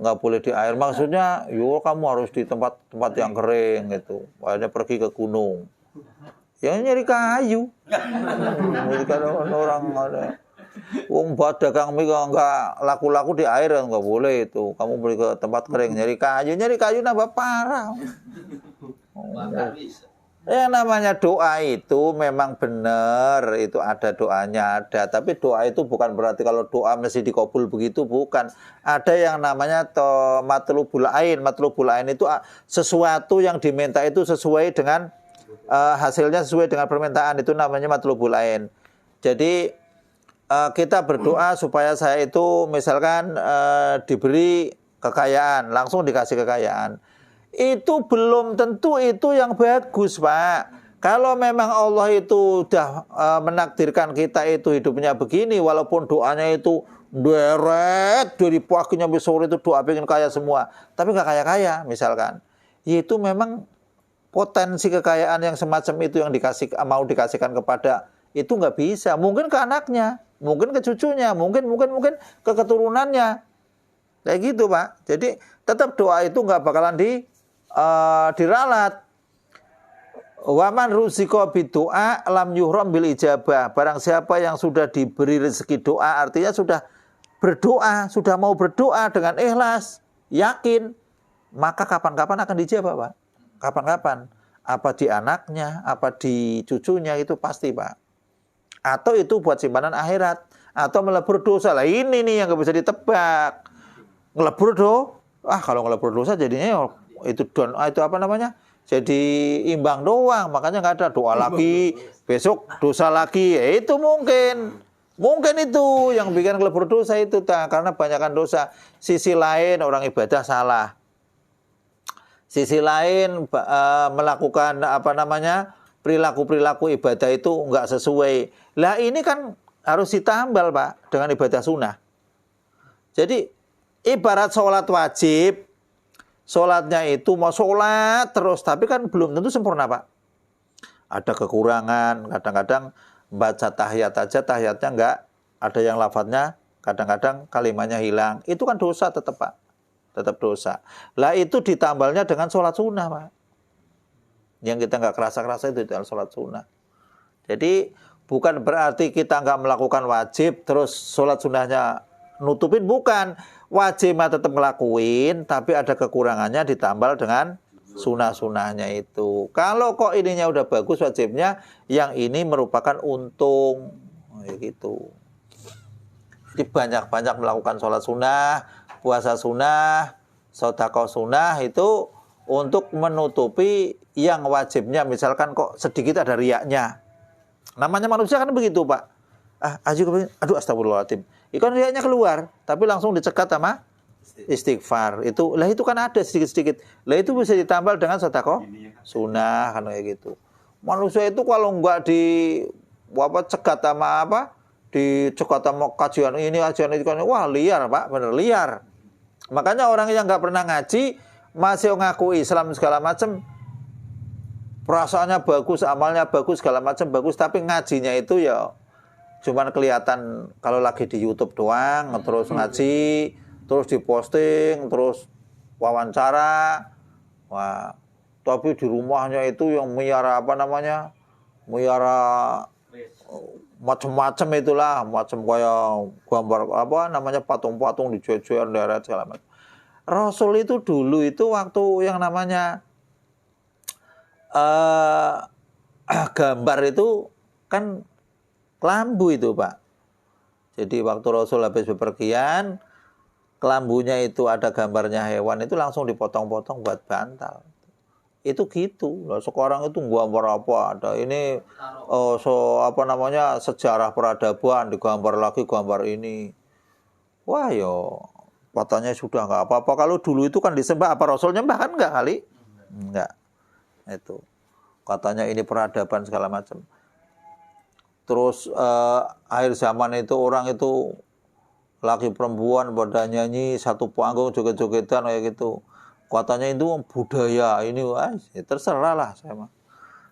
Nggak boleh di air. Maksudnya, yo kamu harus di tempat yang kering gitu. Akhirnya pergi ke gunung. Ya nyari kayu. Kalau orang ada. Wong dagang mie nggak laku-laku di air nggak boleh itu. Kamu pergi ke tempat kering nyari kayu nambah parah. Yang namanya doa itu memang benar, itu ada doanya ada. Tapi doa itu bukan berarti kalau doa mesti dikabul begitu, bukan. Ada yang namanya matlubul ain. Matlubul ain itu sesuatu yang diminta itu sesuai dengan hasilnya sesuai dengan permintaan, itu namanya matlubul ain. Jadi kita berdoa supaya saya itu misalkan diberi kekayaan, langsung dikasih kekayaan. Itu belum tentu itu yang bagus, Pak. Kalau memang Allah itu sudah menakdirkan kita itu hidupnya begini, walaupun doanya itu deret dari pagi sampai sore itu doa pengen kaya semua, tapi nggak kaya-kaya misalkan, itu memang potensi kekayaan yang semacam itu yang mau dikasihkan kepada itu nggak bisa. Mungkin ke anaknya, mungkin ke cucunya, mungkin ke keturunannya, kayak gitu, Pak. Jadi tetap doa itu nggak bakalan diralat. Waman rusiko bidoa lam yuhram bil ijabah. Barang siapa yang sudah diberi rezeki doa, artinya sudah berdoa, sudah mau berdoa dengan ikhlas, yakin, maka kapan-kapan akan dijabah, Pak. Kapan-kapan. Apa di anaknya, apa di cucunya, itu pasti, Pak. Atau itu buat simpanan akhirat, atau melebur dosa. Lah ini nih yang nggak bisa ditebak. Ngelebur kalau ngelebur dosa jadinya itu apa namanya? Jadi imbang doang, makanya nggak ada doa lagi, besok dosa lagi. Itu mungkin itu yang bikin ngelebur dosa itu, karena banyakkan dosa. Sisi lain orang ibadah salah, sisi lain melakukan perilaku ibadah itu nggak sesuai. Lah ini kan harus ditambal, Pak, dengan ibadah sunnah. Jadi ibarat sholat wajib, sholatnya itu mau sholat terus, tapi kan belum tentu sempurna, Pak. Ada kekurangan, kadang-kadang baca tahiyat aja, tahiyatnya enggak, ada yang lafadznya, kadang-kadang kalimatnya hilang. Itu kan dosa tetap, Pak. Tetap dosa. Lah itu ditambalnya dengan sholat sunnah, Pak. Yang kita enggak kerasa-kerasa itu dengan sholat sunnah. Jadi bukan berarti kita enggak melakukan wajib, terus sholat sunnahnya nutupin, bukan. Wajib tetap ngelakuin, tapi ada kekurangannya ditambal dengan sunah-sunahnya itu. Kalau kok ininya udah bagus, wajibnya yang ini merupakan untung, gitu. Jadi banyak-banyak melakukan sholat sunnah, puasa sunnah, sedekah sunnah itu untuk menutupi yang wajibnya. Misalkan kok sedikit ada riyaknya. Namanya manusia kan begitu, Pak. Aduh astagfirullahaladzim. Itu kan riyaknya keluar, tapi langsung dicegat sama istighfar. Itu kan ada sedikit-sedikit. Lah itu bisa ditambal dengan sedekah sunnah kan kayak gitu. Manusia itu kalau enggak cegat sama dicegat sama kajian ini kan, wah liar, Pak, bener liar. Makanya orang yang enggak pernah ngaji masih ngaku Islam segala macam, perasaannya bagus, amalnya bagus, segala macam bagus, tapi ngajinya itu ya cuman kelihatan kalau lagi di YouTube doang, terus ngaji, terus diposting, terus wawancara. Wah, tapi di rumahnya itu yang miara macam-macam itulah, macam kayak gambar patung-patung dijejer deret segala macam. Rasul itu dulu itu waktu yang namanya gambar itu kan kelambu itu, Pak. Jadi waktu Rasul habis bepergian, kelambunya itu ada gambarnya hewan, itu langsung dipotong-potong buat bantal. Itu gitu. Nah, sekarang itu gambar apa? Ada ini sejarah peradaban, digambar lagi gambar ini. Wah, katanya sudah nggak apa-apa. Kalau dulu itu kan disembah, apa Rasul nyembah kan nggak kali? Nggak. Itu katanya ini peradaban segala macam. Terus akhir zaman itu orang itu laki perempuan pada nyanyi satu panggung joget-jogetan kayak gitu. Katanya itu budaya ini, terserah lah saya mah.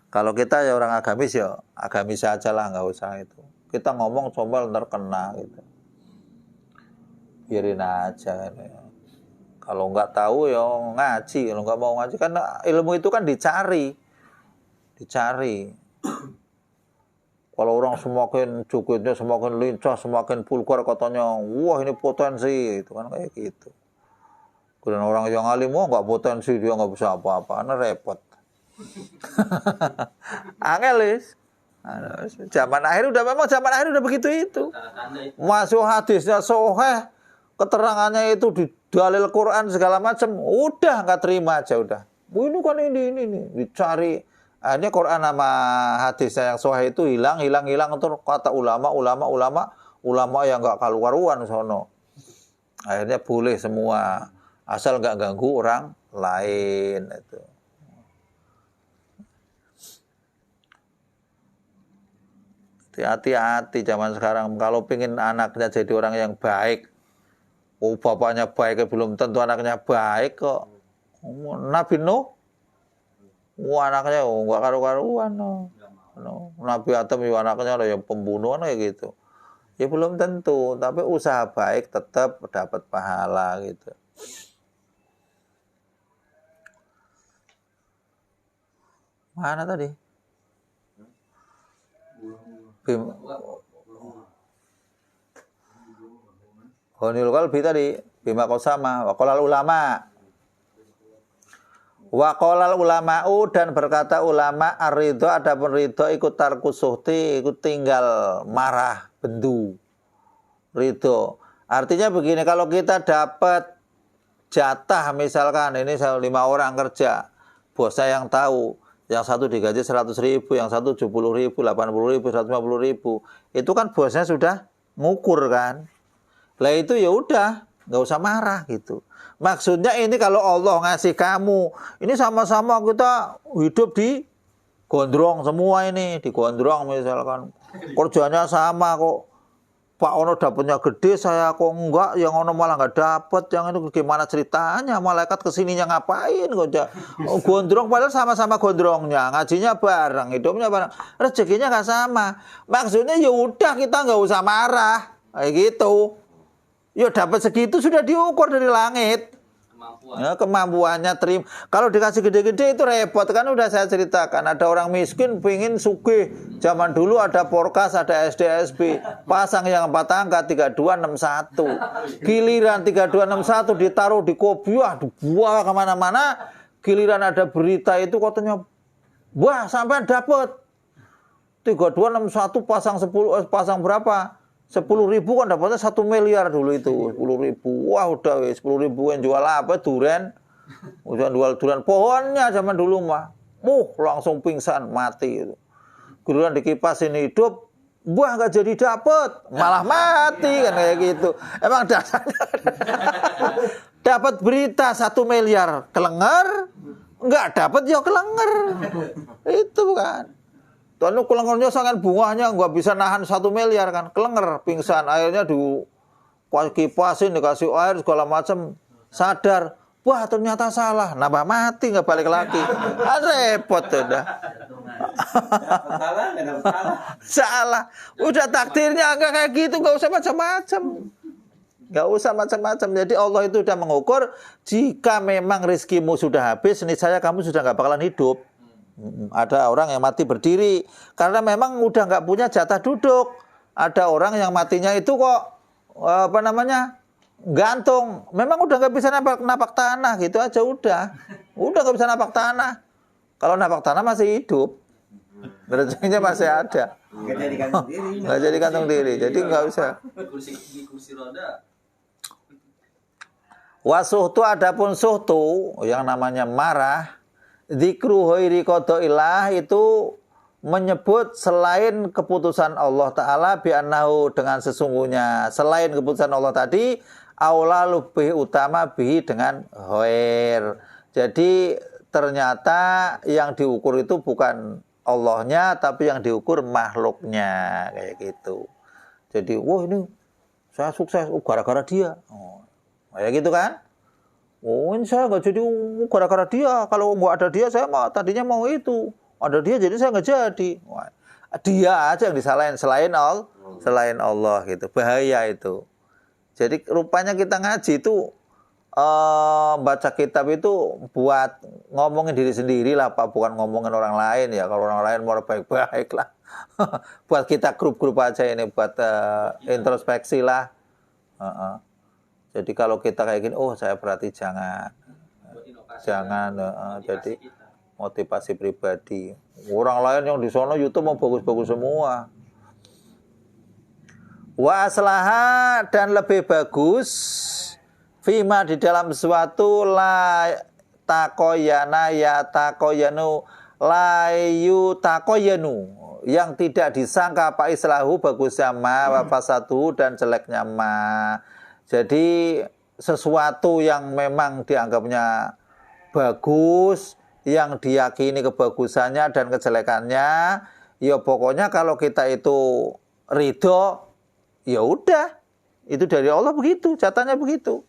Kalau kita ya orang agamis ya agamis aja lah, nggak usah itu. Kita ngomong combal terkena gitu. Biarin aja. Kalau nggak tahu ya ngaji, kalau nggak mau ngaji kan ilmu itu kan dicari. Kalau orang semakin jogetnya semakin lincah, semakin vulgar katanya, wah ini potensi, itu kan kayak gitu. Kemudian orang yang alim, nggak potensi, dia nggak bisa apa-apa, karena repot. Angelis. Zaman akhir udah begitu itu. Masuk hadisnya soheh, keterangannya itu di dalil Quran segala macam, udah nggak terima aja udah. Ini kan ini dicari. Akhirnya Quran sama hadisnya yang soheh itu hilang terus kata ulama yang nggak karu-karuan sono. Akhirnya boleh semua, asal nggak ganggu orang lain itu. Hati-hati zaman sekarang kalau pengen anaknya jadi orang yang baik, bapaknya baik belum tentu anaknya baik kok. Nabi Nuh, anaknya nggak karu-karuan. Nabi Adam juga anaknya ada yang pembunuhan kayak gitu. Ya belum tentu, tapi usaha baik tetap dapat pahala gitu. Mana tadi? Honil qalbi tadi bima qasama wa qolal ulama. Wa qolal ulama'u, dan berkata ulama, ar-ridho adapun ridho ikut tarku suhti, ikut tinggal marah bendu. Ridho artinya begini, kalau kita dapat jatah misalkan ini 5 orang kerja, bosnya yang tahu, yang satu digaji 100.000, yang satu 70.000, 80.000, 150.000, itu kan bosnya sudah ngukur kan. Lah itu ya udah, nggak usah marah gitu. Maksudnya ini kalau Allah ngasih kamu, ini sama-sama kita hidup di gondrong semua ini, di gondrong misalkan. Kerjanya sama kok. Pak Ono dapatnya gede, saya kok enggak, yang Ono malah nggak dapat, yang itu gimana ceritanya, malaikat kesininya ngapain kok. Gondrong padahal sama-sama gondrongnya, ngajinya bareng, hidupnya bareng, rezekinya nggak sama. Maksudnya ya udah kita nggak usah marah, kayak gitu. Ya dapat segitu sudah diukur dari langit. Kemampuannya terima. Kalau dikasih gede-gede itu repot kan, udah saya ceritakan. Ada orang miskin pengen sugih. Zaman dulu ada Porkas, ada SDSB. Pasang yang 4 angka 3261. Giliran 3261 ditaruh di kopi, dibuang kemana-mana. Giliran ada berita itu katanya, wah sampai dapat 3261 pasang 10 pasang berapa? 10.000 kan dapatnya 1 miliar dulu itu. 10.000. Wah udah 10.000 yang jual apa? Duren. Udah jual duren pohonnya zaman dulu mah. Langsung pingsan mati itu. Giliran dikipasin hidup, wah nggak jadi dapet, malah mati kan kayak gitu. Emang dasarnya dapat berita 1 miliar kelenger, nggak dapat ya kelenger. Itu kan. Tuan kelengernya sangat bunganya nggak bisa nahan 1 miliar kan, kelenger, pingsan, akhirnya kipasin dikasih air segala macam, sadar, wah ternyata salah, nambah mati nggak balik lagi, repot udah. Salah, udah takdirnya nggak kayak gitu, nggak usah macam-macam. Nggak usah macam-macam. Jadi Allah itu sudah mengukur, jika memang rezekimu sudah habis, niscaya kamu sudah nggak bakalan hidup. Ada orang yang mati berdiri karena memang udah nggak punya jatah duduk. Ada orang yang matinya itu kok gantung. Memang udah nggak bisa napak tanah gitu aja udah nggak bisa napak tanah. Kalau napak tanah masih hidup, rezekinya masih ada. Nggak jadi gantung diri. Jadi nggak usah. Di kursi roda. Wasuhtu, adapun suhtu yang namanya marah, dzikru ghairi qadaillah itu menyebut selain keputusan Allah Ta'ala bi'annahu dengan sesungguhnya selain keputusan Allah tadi aula lebih utama bihi dengan ghair. Jadi ternyata yang diukur itu bukan Allahnya tapi yang diukur makhluknya kayak gitu. Jadi wah ini saya sukses gara-gara dia. Kayak gitu kan? Ini saya nggak jadi gara-gara dia. Kalau nggak ada dia, saya tadinya mau itu. Ada dia, jadi saya nggak jadi. Wah, dia aja yang disalahin selain Allah gitu. Bahaya itu. Jadi rupanya kita ngaji itu baca kitab itu buat ngomongin diri sendiri lah, Pak. Bukan ngomongin orang lain ya. Kalau orang lain mau baik-baik lah. Buat kita grup-grup aja ini, buat introspeksi lah. Jadi kalau kita kayak gini, saya berarti jangan jadi motivasi pribadi. Orang lain yang di sana YouTube mau bagus-bagus semua. Wa aslaha, dan lebih bagus fima di dalam sesuatu la takoyana ya takoyanu layu takoyanu yang tidak disangka apa islahu bagusnya ma wa fasadu dan jeleknya ma. Jadi sesuatu yang memang dianggapnya bagus, yang diyakini kebagusannya dan kejelekannya, ya pokoknya kalau kita itu ridho, ya udah, itu dari Allah begitu, catanya begitu.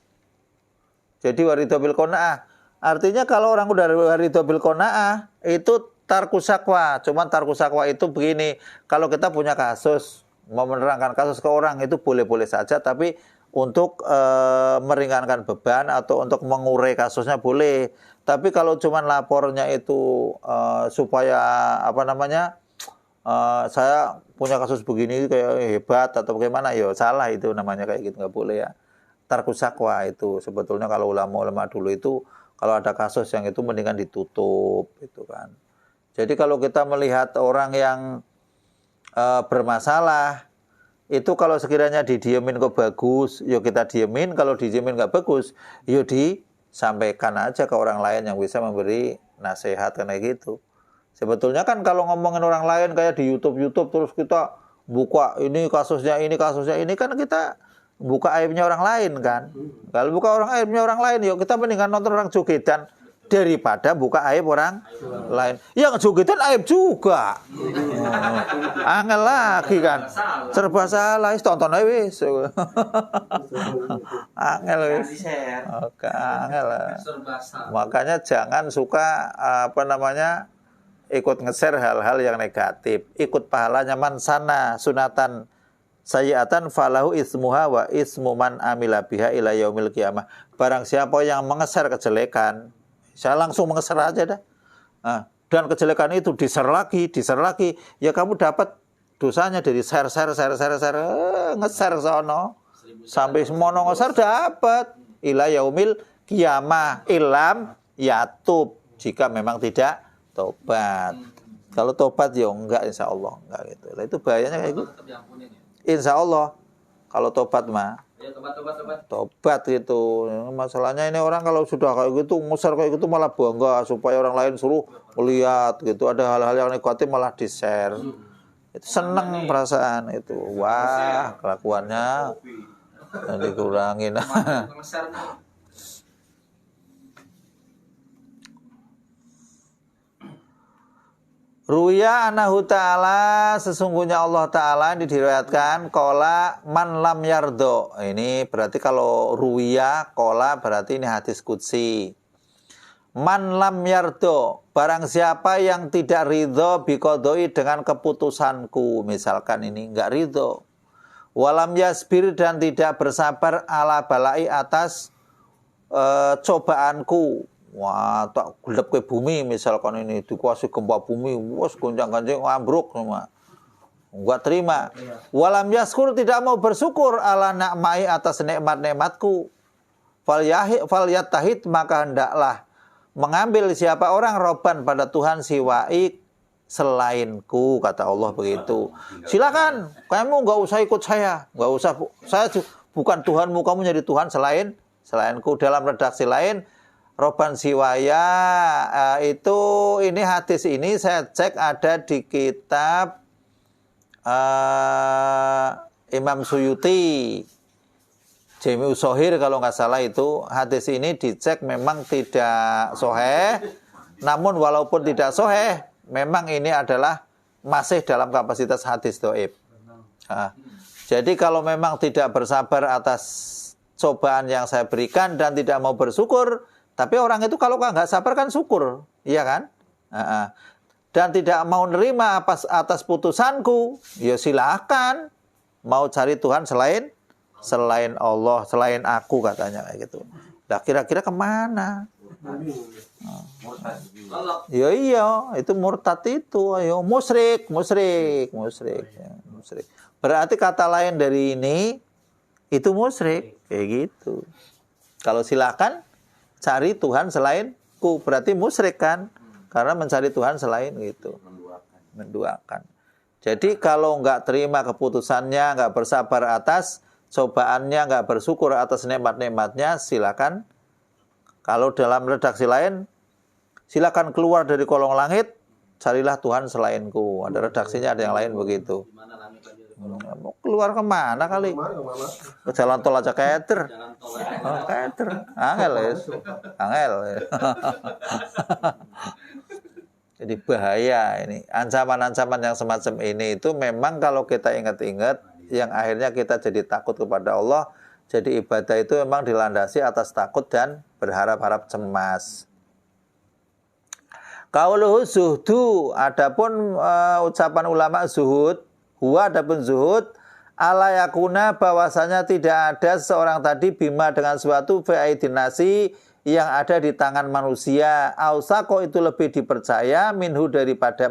Jadi waridho bil qanaah. Artinya kalau orang udah waridho bil qanaah, itu tarku syakwa. Cuman tarku syakwa itu begini, kalau kita punya kasus, mau menerangkan kasus ke orang itu boleh-boleh saja, tapi untuk meringankan beban atau untuk mengurai kasusnya boleh. Tapi kalau cuman lapornya itu supaya saya punya kasus begini kayak hebat atau bagaimana, ya salah itu namanya, kayak gitu nggak boleh ya. Tarku syakwa itu sebetulnya kalau ulama-ulama dulu itu kalau ada kasus yang itu mendingan ditutup itu kan. Jadi kalau kita melihat orang yang bermasalah itu kalau sekiranya didiemin kok bagus, yuk kita diemin. Kalau didiemin nggak bagus, yuk disampaikan aja ke orang lain yang bisa memberi nasihat kayak gitu. Sebetulnya kan kalau ngomongin orang lain kayak di YouTube terus kita buka ini kasusnya ini kan kita buka aibnya orang lain kan. Kalau buka aibnya orang lain, yuk kita mendingan nonton orang jogedan daripada buka aib orang lain. Yang jogedan aib juga. Angel lagi kan. Serba salah, tonton aja wis. Angel wis. Oke, angel. Makanya jangan suka ikut nge-share hal-hal yang negatif. Ikut pahalanya man sana sunatan sayiatan falahu ismuha wa ismu man amila biha ila yaumil qiyamah. Barang siapa yang mengeser kejelekan, saya langsung mengeser aja dah. Dan kejelekan itu di-share lagi, ya kamu dapat dosanya dari share, nge-share sono. Sampai semono nge-share dapat ila yaumil qiyamah ilam yatub. jika memang tidak tobat. Kalau tobat ya enggak, insya Allah enggak gitu. Nah, itu bahayanya kayak gitu. Tetap diampunin ya. Insya Allah kalau tobat mah Ya tobat. tobat gitu. Masalahnya ini orang kalau sudah kayak gitu ngusir kayak gitu malah bangga supaya orang lain suruh melihat gitu. Ada hal-hal yang negatif malah di-share. Itu seneng perasaan itu. Wah, kelakuannya dikurangin. Nge-share nih. Ruya anahu ta'ala, sesungguhnya Allah Ta'ala ini diriwayatkan kola man lam yardo. Ini berarti kalau ruya kola berarti ini hadis qudsi. Man lam yardo, barang siapa yang tidak ridho biqodoi dengan keputusanku, misalkan ini enggak ridho. Walam yasbir, dan tidak bersabar ala balai atas cobaanku. Wah, tak gelap ke bumi misalkan ini dikuasai gempa bumi, wos goncang-gancing ambruk semua. Enggak terima. Walam yaskur, tidak mau bersyukur ala nakmai atas nikmat-nikmatku. Fal yattahid, maka hendaklah mengambil siapa orang roban pada Tuhan siwaik selainku, kata Allah begitu. Silakan, kamu enggak usah ikut saya, enggak usah. Saya bukan Tuhanmu, kamu jadi Tuhan selainku. Dalam redaksi lain roban siwaya itu ini hadis ini saya cek ada di kitab Imam Suyuti Jami'us Shahih kalau nggak salah. Itu hadis ini dicek memang tidak sahih, namun walaupun tidak sahih memang ini adalah masih dalam kapasitas hadis dhaif. Jadi kalau memang tidak bersabar atas cobaan yang saya berikan dan tidak mau bersyukur, tapi orang itu kalau nggak sabar kan syukur, iya kan? Dan tidak mau nerima atas putusanku, ya silakan. Mau cari Tuhan selain Allah, selain aku, katanya kayak gitu. Nah, kira-kira kemana? Ya iya, itu murtad itu, ayo musyrik. Berarti kata lain dari ini itu musyrik, kayak gitu. Kalau silakan cari Tuhan selainku, berarti musyrik kan? Karena mencari Tuhan selain gitu. Menduakan. Jadi kalau nggak terima keputusannya, nggak bersabar atas cobaannya, nggak bersyukur atas nikmat-nikmatnya, silakan. Kalau dalam redaksi lain, silakan keluar dari kolong langit, carilah Tuhan selainku. Ada redaksinya, ada yang lain begitu. Gimana langit aja? Mau keluar kemana kali? Ke jalan tol aja keter. Jalan tol. Oh, keter. Angel ya. Angel. Jadi bahaya ini. Ancaman-ancaman yang semacam ini itu memang kalau kita ingat-ingat, yang akhirnya kita jadi takut kepada Allah. Jadi ibadah itu memang dilandasi atas takut dan berharap-harap cemas. Qauluhu zuhdu, adapun ucapan ulama zuhud, huwa adapun zuhud, ala yakuna, bahwasanya tidak ada seorang tadi bima dengan suatu fi'aidin nasi yang ada di tangan manusia. Ausako, itu lebih dipercaya minhu daripada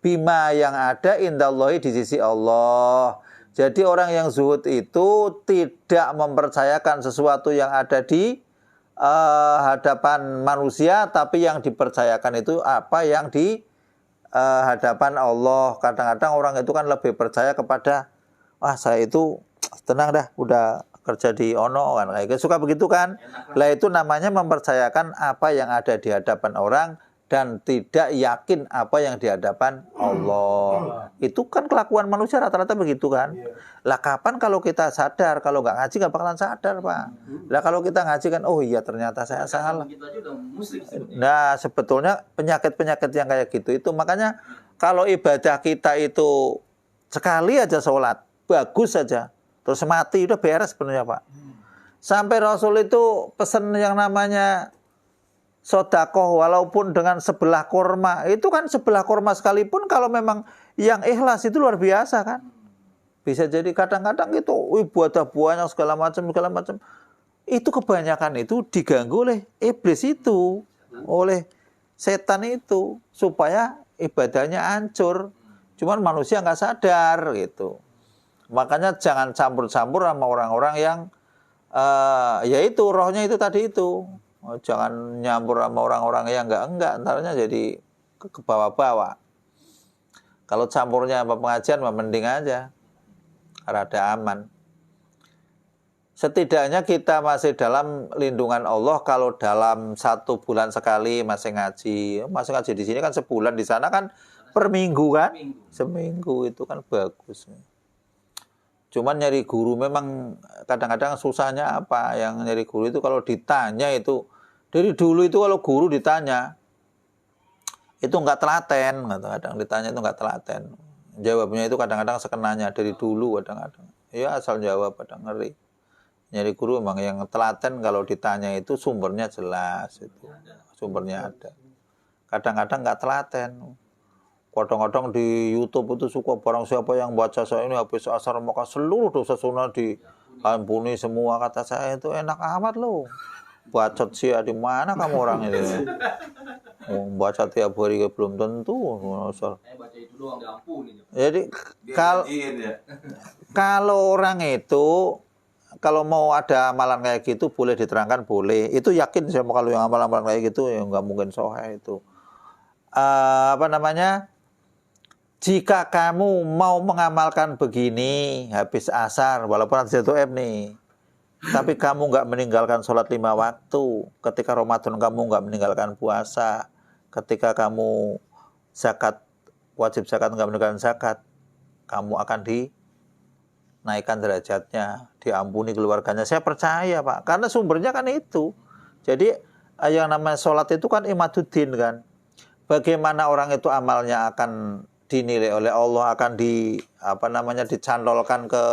bima yang ada indallahi di sisi Allah. Jadi orang yang zuhud itu tidak mempercayakan sesuatu yang ada di hadapan manusia, tapi yang dipercayakan itu apa yang di hadapan Allah. Kadang-kadang orang itu kan lebih percaya kepada, wah saya itu tenang dah, udah kerja di ono kan, kayak suka begitu kan. Lah itu namanya mempercayakan apa yang ada di hadapan orang dan tidak yakin apa yang di hadapan Allah. Itu kan kelakuan manusia rata-rata begitu kan. Lah kapan kalau kita sadar, kalau nggak ngaji nggak bakalan sadar, Pak. Lah kalau kita ngaji kan, oh iya ternyata saya salah. Nah sebetulnya penyakit-penyakit yang kayak gitu itu, makanya kalau ibadah kita itu sekali aja sholat, bagus saja, terus mati, udah beres sebenarnya, Pak. Sampai Rasul itu pesan yang namanya sodakoh walaupun dengan sebelah kurma. Itu kan sebelah kurma sekalipun kalau memang yang ikhlas itu luar biasa kan. Bisa jadi kadang-kadang itu ibadah banyak segala macam. Itu kebanyakan itu diganggu oleh iblis itu, oleh setan itu, supaya ibadahnya hancur. Cuman manusia nggak sadar gitu. Makanya jangan campur-campur sama orang-orang yang yaitu rohnya itu tadi itu. Jangan nyampur sama orang-orang yang enggak, entarnya jadi ke bawah-bawah. Kalau campurnya apa pengajian, mending aja, rada aman. Setidaknya kita masih dalam lindungan Allah kalau dalam 1 bulan sekali masih ngaji. Masih ngaji di sini kan sebulan, di sana kan per minggu kan? Seminggu itu kan bagus. Cuman nyari guru memang kadang-kadang susahnya apa? Yang nyari guru itu kalau ditanya itu, dari dulu itu kalau guru ditanya, itu nggak telaten. Kadang-kadang ditanya itu nggak telaten. Jawabnya itu kadang-kadang sekenanya, dari dulu kadang-kadang. Ya asal jawab, kadang ngeri. Nyari guru memang yang telaten kalau ditanya itu sumbernya jelas, itu sumbernya ada. Kadang-kadang nggak telaten. Kadang-kadang di YouTube itu suka barang siapa yang baca saya ini habis asar maka seluruh dosa sunnah diampuni semua, kata saya itu enak amat loh. Bacot sih di mana kamu orang ini? Baca tiap hari belum tentu. Baca itu doang diampuni. Jadi kalau orang itu kalau mau ada amalan kayak gitu boleh diterangkan, boleh. Itu yakin saya kalau yang amalan-amalan kayak gitu ya nggak mungkin sahih itu. Jika kamu mau mengamalkan begini habis asar, walaupun ada jatuh nih, tapi kamu nggak meninggalkan sholat 5 waktu, ketika Ramadan kamu nggak meninggalkan puasa, ketika kamu zakat, wajib zakat nggak meninggalkan zakat, kamu akan dinaikkan derajatnya, diampuni keluarganya. Saya percaya Pak, karena sumbernya kan itu. Jadi yang namanya sholat itu kan imaduddin kan. Bagaimana orang itu amalnya akan dinilai oleh Allah, akan dicantolkan ke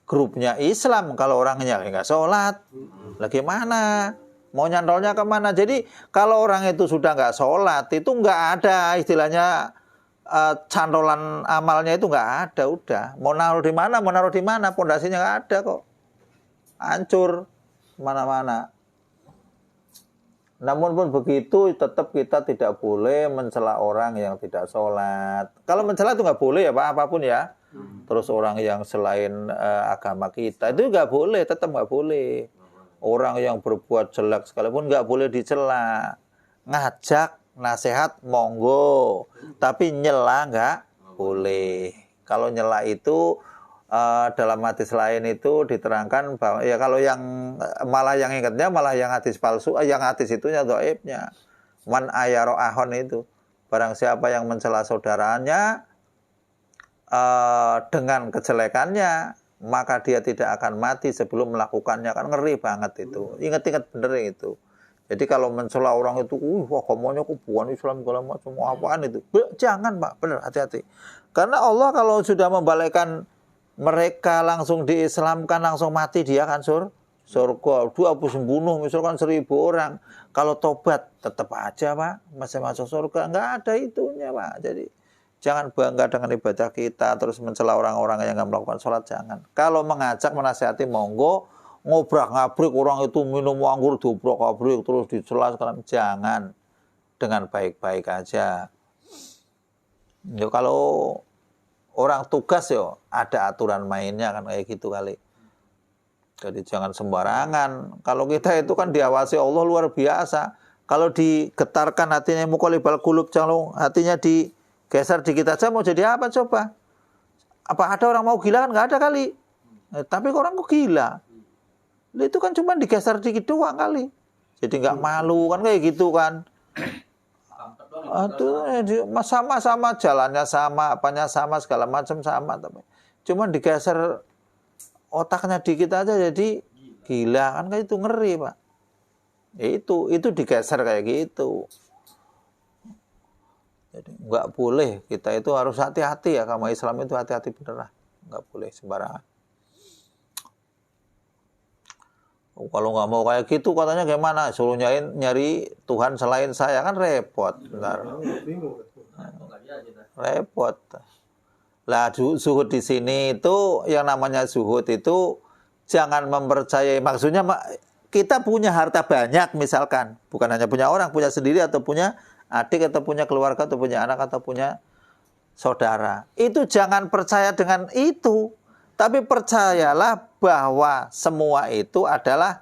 grupnya Islam kalau orangnya nggak sholat. Lagi mana? Mau nyantolnya kemana? Jadi kalau orang itu sudah nggak sholat, itu nggak ada istilahnya cantolan amalnya itu nggak ada. Udah mau naruh di mana, pondasinya nggak ada kok, hancur mana-mana. Namun pun begitu, tetap kita tidak boleh mencela orang yang tidak sholat. Kalau mencela itu nggak boleh ya Pak, apapun ya. Terus orang yang selain agama kita itu nggak boleh, tetap nggak boleh. Orang yang berbuat jelek sekalipun nggak boleh dicela. Ngajak, nasihat, monggo. Tapi nyela nggak boleh. Kalau nyela itu dalam hadis lain itu diterangkan bahwa ya kalau yang malah yang ingatnya malah yang hadis palsu, yang hadis itunya dhaifnya. Man ayaro ahon itu, barang siapa yang mencela saudaranya dengan kejelekannya, maka dia tidak akan mati sebelum melakukannya. Kan ngeri banget itu. Ingat-ingat bener itu. Jadi kalau mencela orang itu, agamanya kubuan Islam segala macam, apaan itu? Jangan Pak, bener, hati-hati. Karena Allah kalau sudah membalikkan mereka langsung diislamkan, langsung mati dia kan surga. Dia habis membunuh misalkan 1000 orang. Kalau tobat tetap aja Pak, masih masuk surga. Enggak ada itunya Pak. Jadi jangan bangga dengan ibadah kita terus mencela orang-orang yang enggak melakukan sholat, jangan. Kalau mengajak, menasihati monggo, ngobrak-ngabrik orang itu minum anggur diobrak-abrik terus dicela segala, jangan. Dengan baik-baik aja. Ya kalau orang tugas yo ada aturan mainnya kan kayak gitu kali. Jadi jangan sembarangan. Kalau kita itu kan diawasi Allah luar biasa. Kalau digetarkan hatinya muqallibal qulub, jangan hatinya digeser dikit aja mau jadi apa coba? Apa ada orang mau gila kan? Nggak ada kali. Tapi orang kok gila? Itu kan cuma digeser dikit doang kali. Jadi nggak malu kan kayak gitu kan. Sama-sama jalannya sama, apanya sama, segala macam sama, tapi cuman digeser otaknya dikit aja jadi gila kan, kayak itu ngeri Pak. Itu digeser kayak gitu. Jadi nggak boleh, kita itu harus hati-hati ya, agama Islam itu hati-hati bener lah, nggak boleh sembarangan. Kalau nggak mau kayak gitu katanya gimana? Suruh nyari Tuhan selain saya kan repot. Bentar. Repot. Lah zuhud di sini itu yang namanya zuhud itu jangan mempercayai. Maksudnya kita punya harta banyak misalkan, bukan hanya punya orang, punya sendiri atau punya adik atau punya keluarga atau punya anak atau punya saudara. Itu jangan percaya dengan itu. Tapi percayalah bahwa semua itu adalah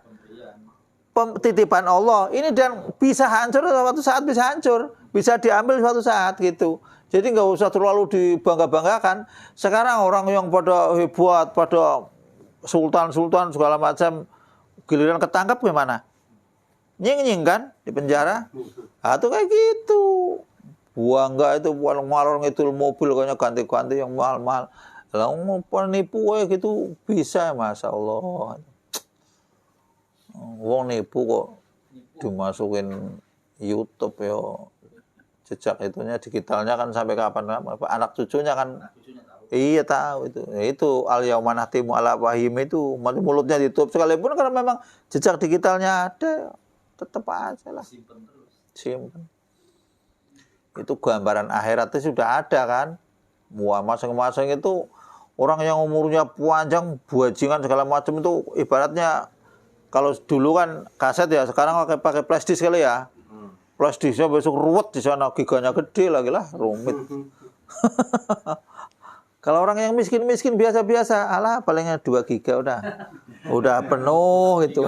titipan Allah ini dan bisa hancur suatu saat, bisa hancur, bisa diambil suatu saat gitu. Jadi nggak usah terlalu dibangga-banggakan. Sekarang orang yang pada hebat, pada sultan-sultan segala macam, giliran ketangkap gimana? Nying-nying kan di penjara. Atau kayak gitu. Bangga itu ngalor itu mobil kayaknya ganti-ganti yang mahal-mahal. Lah mau penipu kayak gitu bisa, Masya Allah. Wong nipu kok dimasukin YouTube ya, jejak itunya digitalnya kan sampai kapan, anak cucunya kan iya tahu itu al yauma nahtimu ala wahim itu mulutnya ditutup sekalipun karena memang jejak digitalnya ada tetap aja lah simpen. Itu gambaran akhirat itu sudah ada kan. Wah, masing-masing itu orang yang umurnya panjang, bajingan segala macam itu ibaratnya kalau dulu kan kaset ya, sekarang pakai flash disk kali ya. Flash disknya besok ruwet di sana, giganya gede lagi lah, rumit. Kalau orang yang miskin-miskin biasa-biasa, alah palingnya 2 giga udah penuh gitu.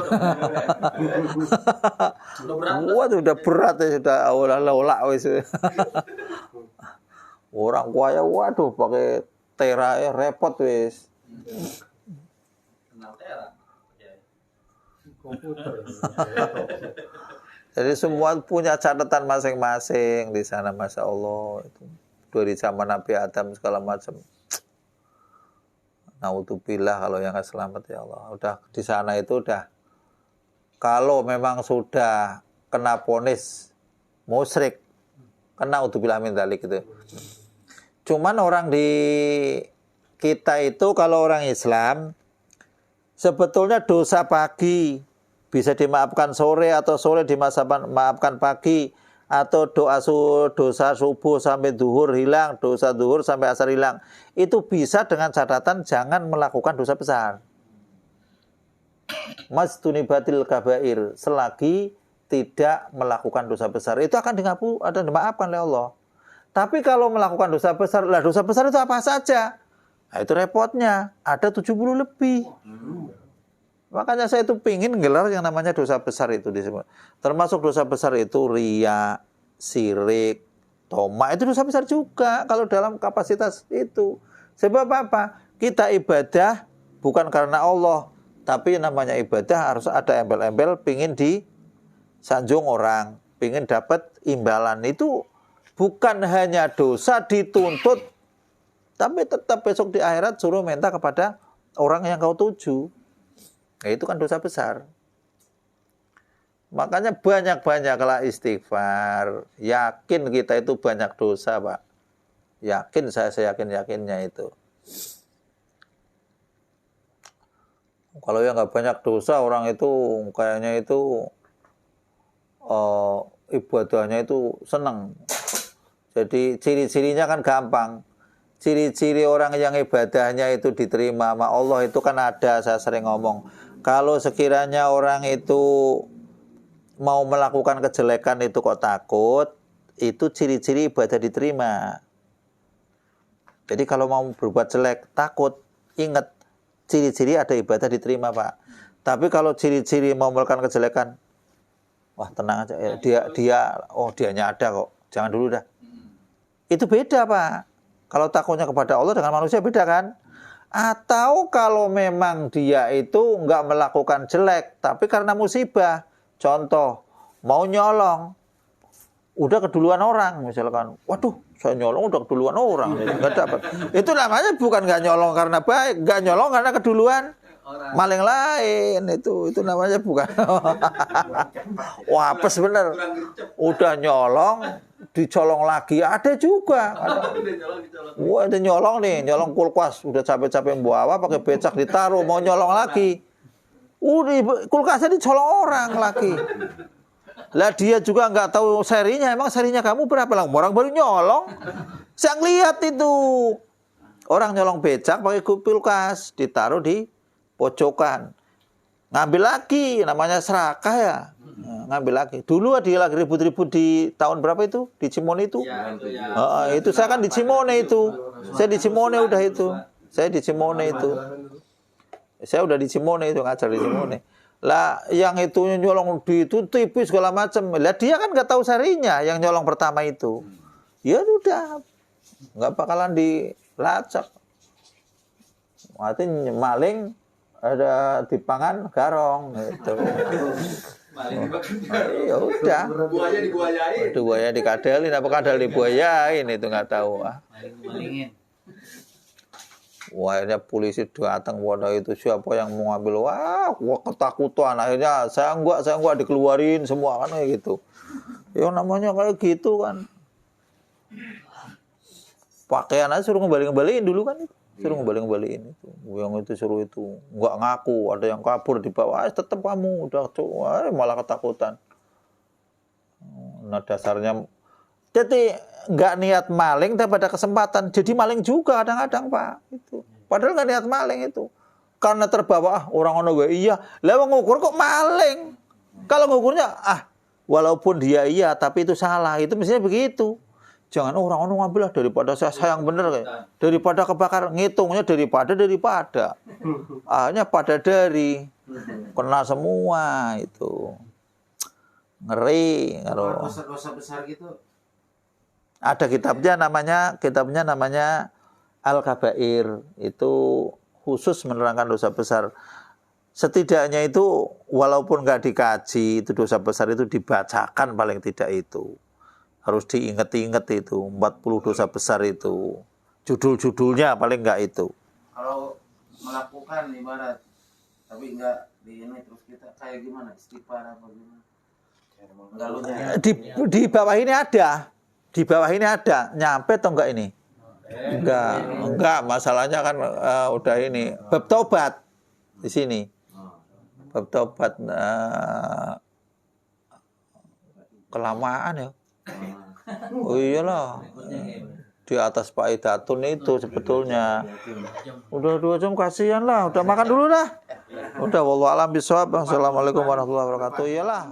Udah berat ya, sudah olah wis. Orang kaya waduh pakai tera ya repot wis. Kenal tera. Komputer. Jadi semua punya catatan masing-masing di sana, Masya Allah itu. Dari zaman Nabi Adam segala macam. Naudzubillah kalau yang nggak selamat ya Allah. Udah di sana itu udah. Kalau memang sudah kena vonis musyrik, kena naudzubillah min dzalik gitu. Cuman orang di kita itu kalau orang Islam sebetulnya dosa pagi bisa dimaafkan sore atau sore dimaafkan pagi. Atau dosa subuh sampai duhur hilang, dosa duhur sampai asar hilang. Itu bisa dengan catatan jangan melakukan dosa besar. Mastunibatil kabair, selagi tidak melakukan dosa besar, itu akan dimaafkan oleh Allah. Tapi kalau melakukan dosa besar, lah dosa besar itu apa saja? Nah, itu repotnya, ada 70 lebih. Makanya saya itu pingin gelar yang namanya dosa besar itu disebut. Termasuk dosa besar itu riya, syirik, toma. Itu dosa besar juga kalau dalam kapasitas itu. Sebab apa? Kita ibadah bukan karena Allah. Tapi namanya ibadah harus ada embel-embel pingin disanjung orang. Pingin dapat imbalan. Itu bukan hanya dosa dituntut. Tapi tetap besok di akhirat suruh minta kepada orang yang kau tuju. Nah, itu kan dosa besar. Makanya banyak-banyaklah istighfar. Yakin kita itu banyak dosa, Pak. Yakin saya yakin-yakinnya itu. Kalau yang nggak banyak dosa, orang itu kayaknya itu ibadahnya itu senang. Jadi ciri-cirinya kan gampang. Ciri-ciri orang yang ibadahnya itu diterima sama Allah itu kan ada, saya sering ngomong. Kalau sekiranya orang itu mau melakukan kejelekan itu kok takut, itu ciri-ciri ibadah diterima. Jadi kalau mau berbuat jelek, takut, ingat ciri-ciri ada ibadah diterima, Pak. Tapi kalau ciri-ciri mau melakukan kejelekan, wah tenang aja, dianya ada kok, jangan dulu dah. Itu beda, Pak. Kalau takutnya kepada Allah dengan manusia beda kan? Atau kalau memang dia itu nggak melakukan jelek, tapi karena musibah. Contoh, mau nyolong, udah keduluan orang misalkan. Waduh, saya nyolong udah keduluan orang. Nggak dapat. Itu namanya bukan nggak nyolong karena baik, nggak nyolong karena keduluan maling lain. Itu namanya bukan. Wah, apes bener. Udah nyolong, dicolong lagi ada juga. Wah, ada nyolong nih, nyolong kulkas udah capek-capek bawa pakai becak ditaruh mau nyolong lagi. Udah kulkasnya dicolong orang lagi. Lah dia juga nggak tahu serinya, emang serinya kamu berapa lah? Orang baru nyolong. Saya ngeliat itu orang nyolong becak pakai kulkas ditaruh di pojokan. Ngambil lagi, namanya serakah ya. Ngambil lagi. Dulu dia lagi ribut-ribut di tahun berapa itu? Di Cimone itu. Ya, itu saya kan di Cimone itu. Saya di Cimone udah itu. Saya di Cimone itu. Saya udah di Cimone itu, ngajar di Cimone. Lah yang itu nyolong di itu tipis segala macam. Lah dia kan nggak tahu syarinya yang nyolong pertama itu. Ya udah, nggak bakalan dilacak. Artinya maling ada di pangan garong gitu. Maling dimakan. Ya udah. Buaya dibuayain. Waduh, buaya dikadelin apa kadal dibuayain itu nggak tahu. Malingin. Wah, akhirnya polisi datang, wadah itu siapa yang mau ngambil, wah ketakutan, akhirnya saya enggak dikeluarin semua kan kayak gitu. Ya namanya kayak gitu kan. Pakaian aja suruh ngembaliin dulu kan itu. Suruh ngembaliin itu. Yang itu suruh itu enggak ngaku, ada yang kabur di bawah, tetap kamu udah malah ketakutan. Nah dasarnya jadi nggak niat maling tapi pada kesempatan jadi maling juga kadang-kadang Pak itu. Padahal nggak niat maling itu. Karena terbawa orang ono iya, lah ngukur kok maling. Kalau ngukurnya walaupun dia iya tapi itu salah, itu mestinya begitu. Jangan orang ono ngambil lah daripada saya sayang bener kayak. Daripada kebakar ngitungnya daripada. Akhirnya pada dari kena semua itu. Ngeri kalau dosa-dosa besar gitu. ada kitabnya namanya Al-Kabair, itu khusus menerangkan dosa besar. Setidaknya itu walaupun nggak dikaji, itu dosa besar itu dibacakan paling tidak itu. Harus diinget-inget itu, 40 dosa besar itu. Judul-judulnya paling nggak itu. Kalau melakukan ibarat, tapi nggak di ini terus kita kayak gimana? Istighfar apa gimana? Di bawah ini ada. Di bawah ini ada. Nyampe atau enggak ini? Enggak. Masalahnya kan udah ini. Bab taubat di sini. Bab taubat kelamaan ya. Oh iyalah. Di atas Faidatun itu sebetulnya. Udah 2 jam kasihan lah. Udah makan dulu dah. Udah wallahu a'lam bishawab. Assalamualaikum warahmatullahi wabarakatuh. Iyalah.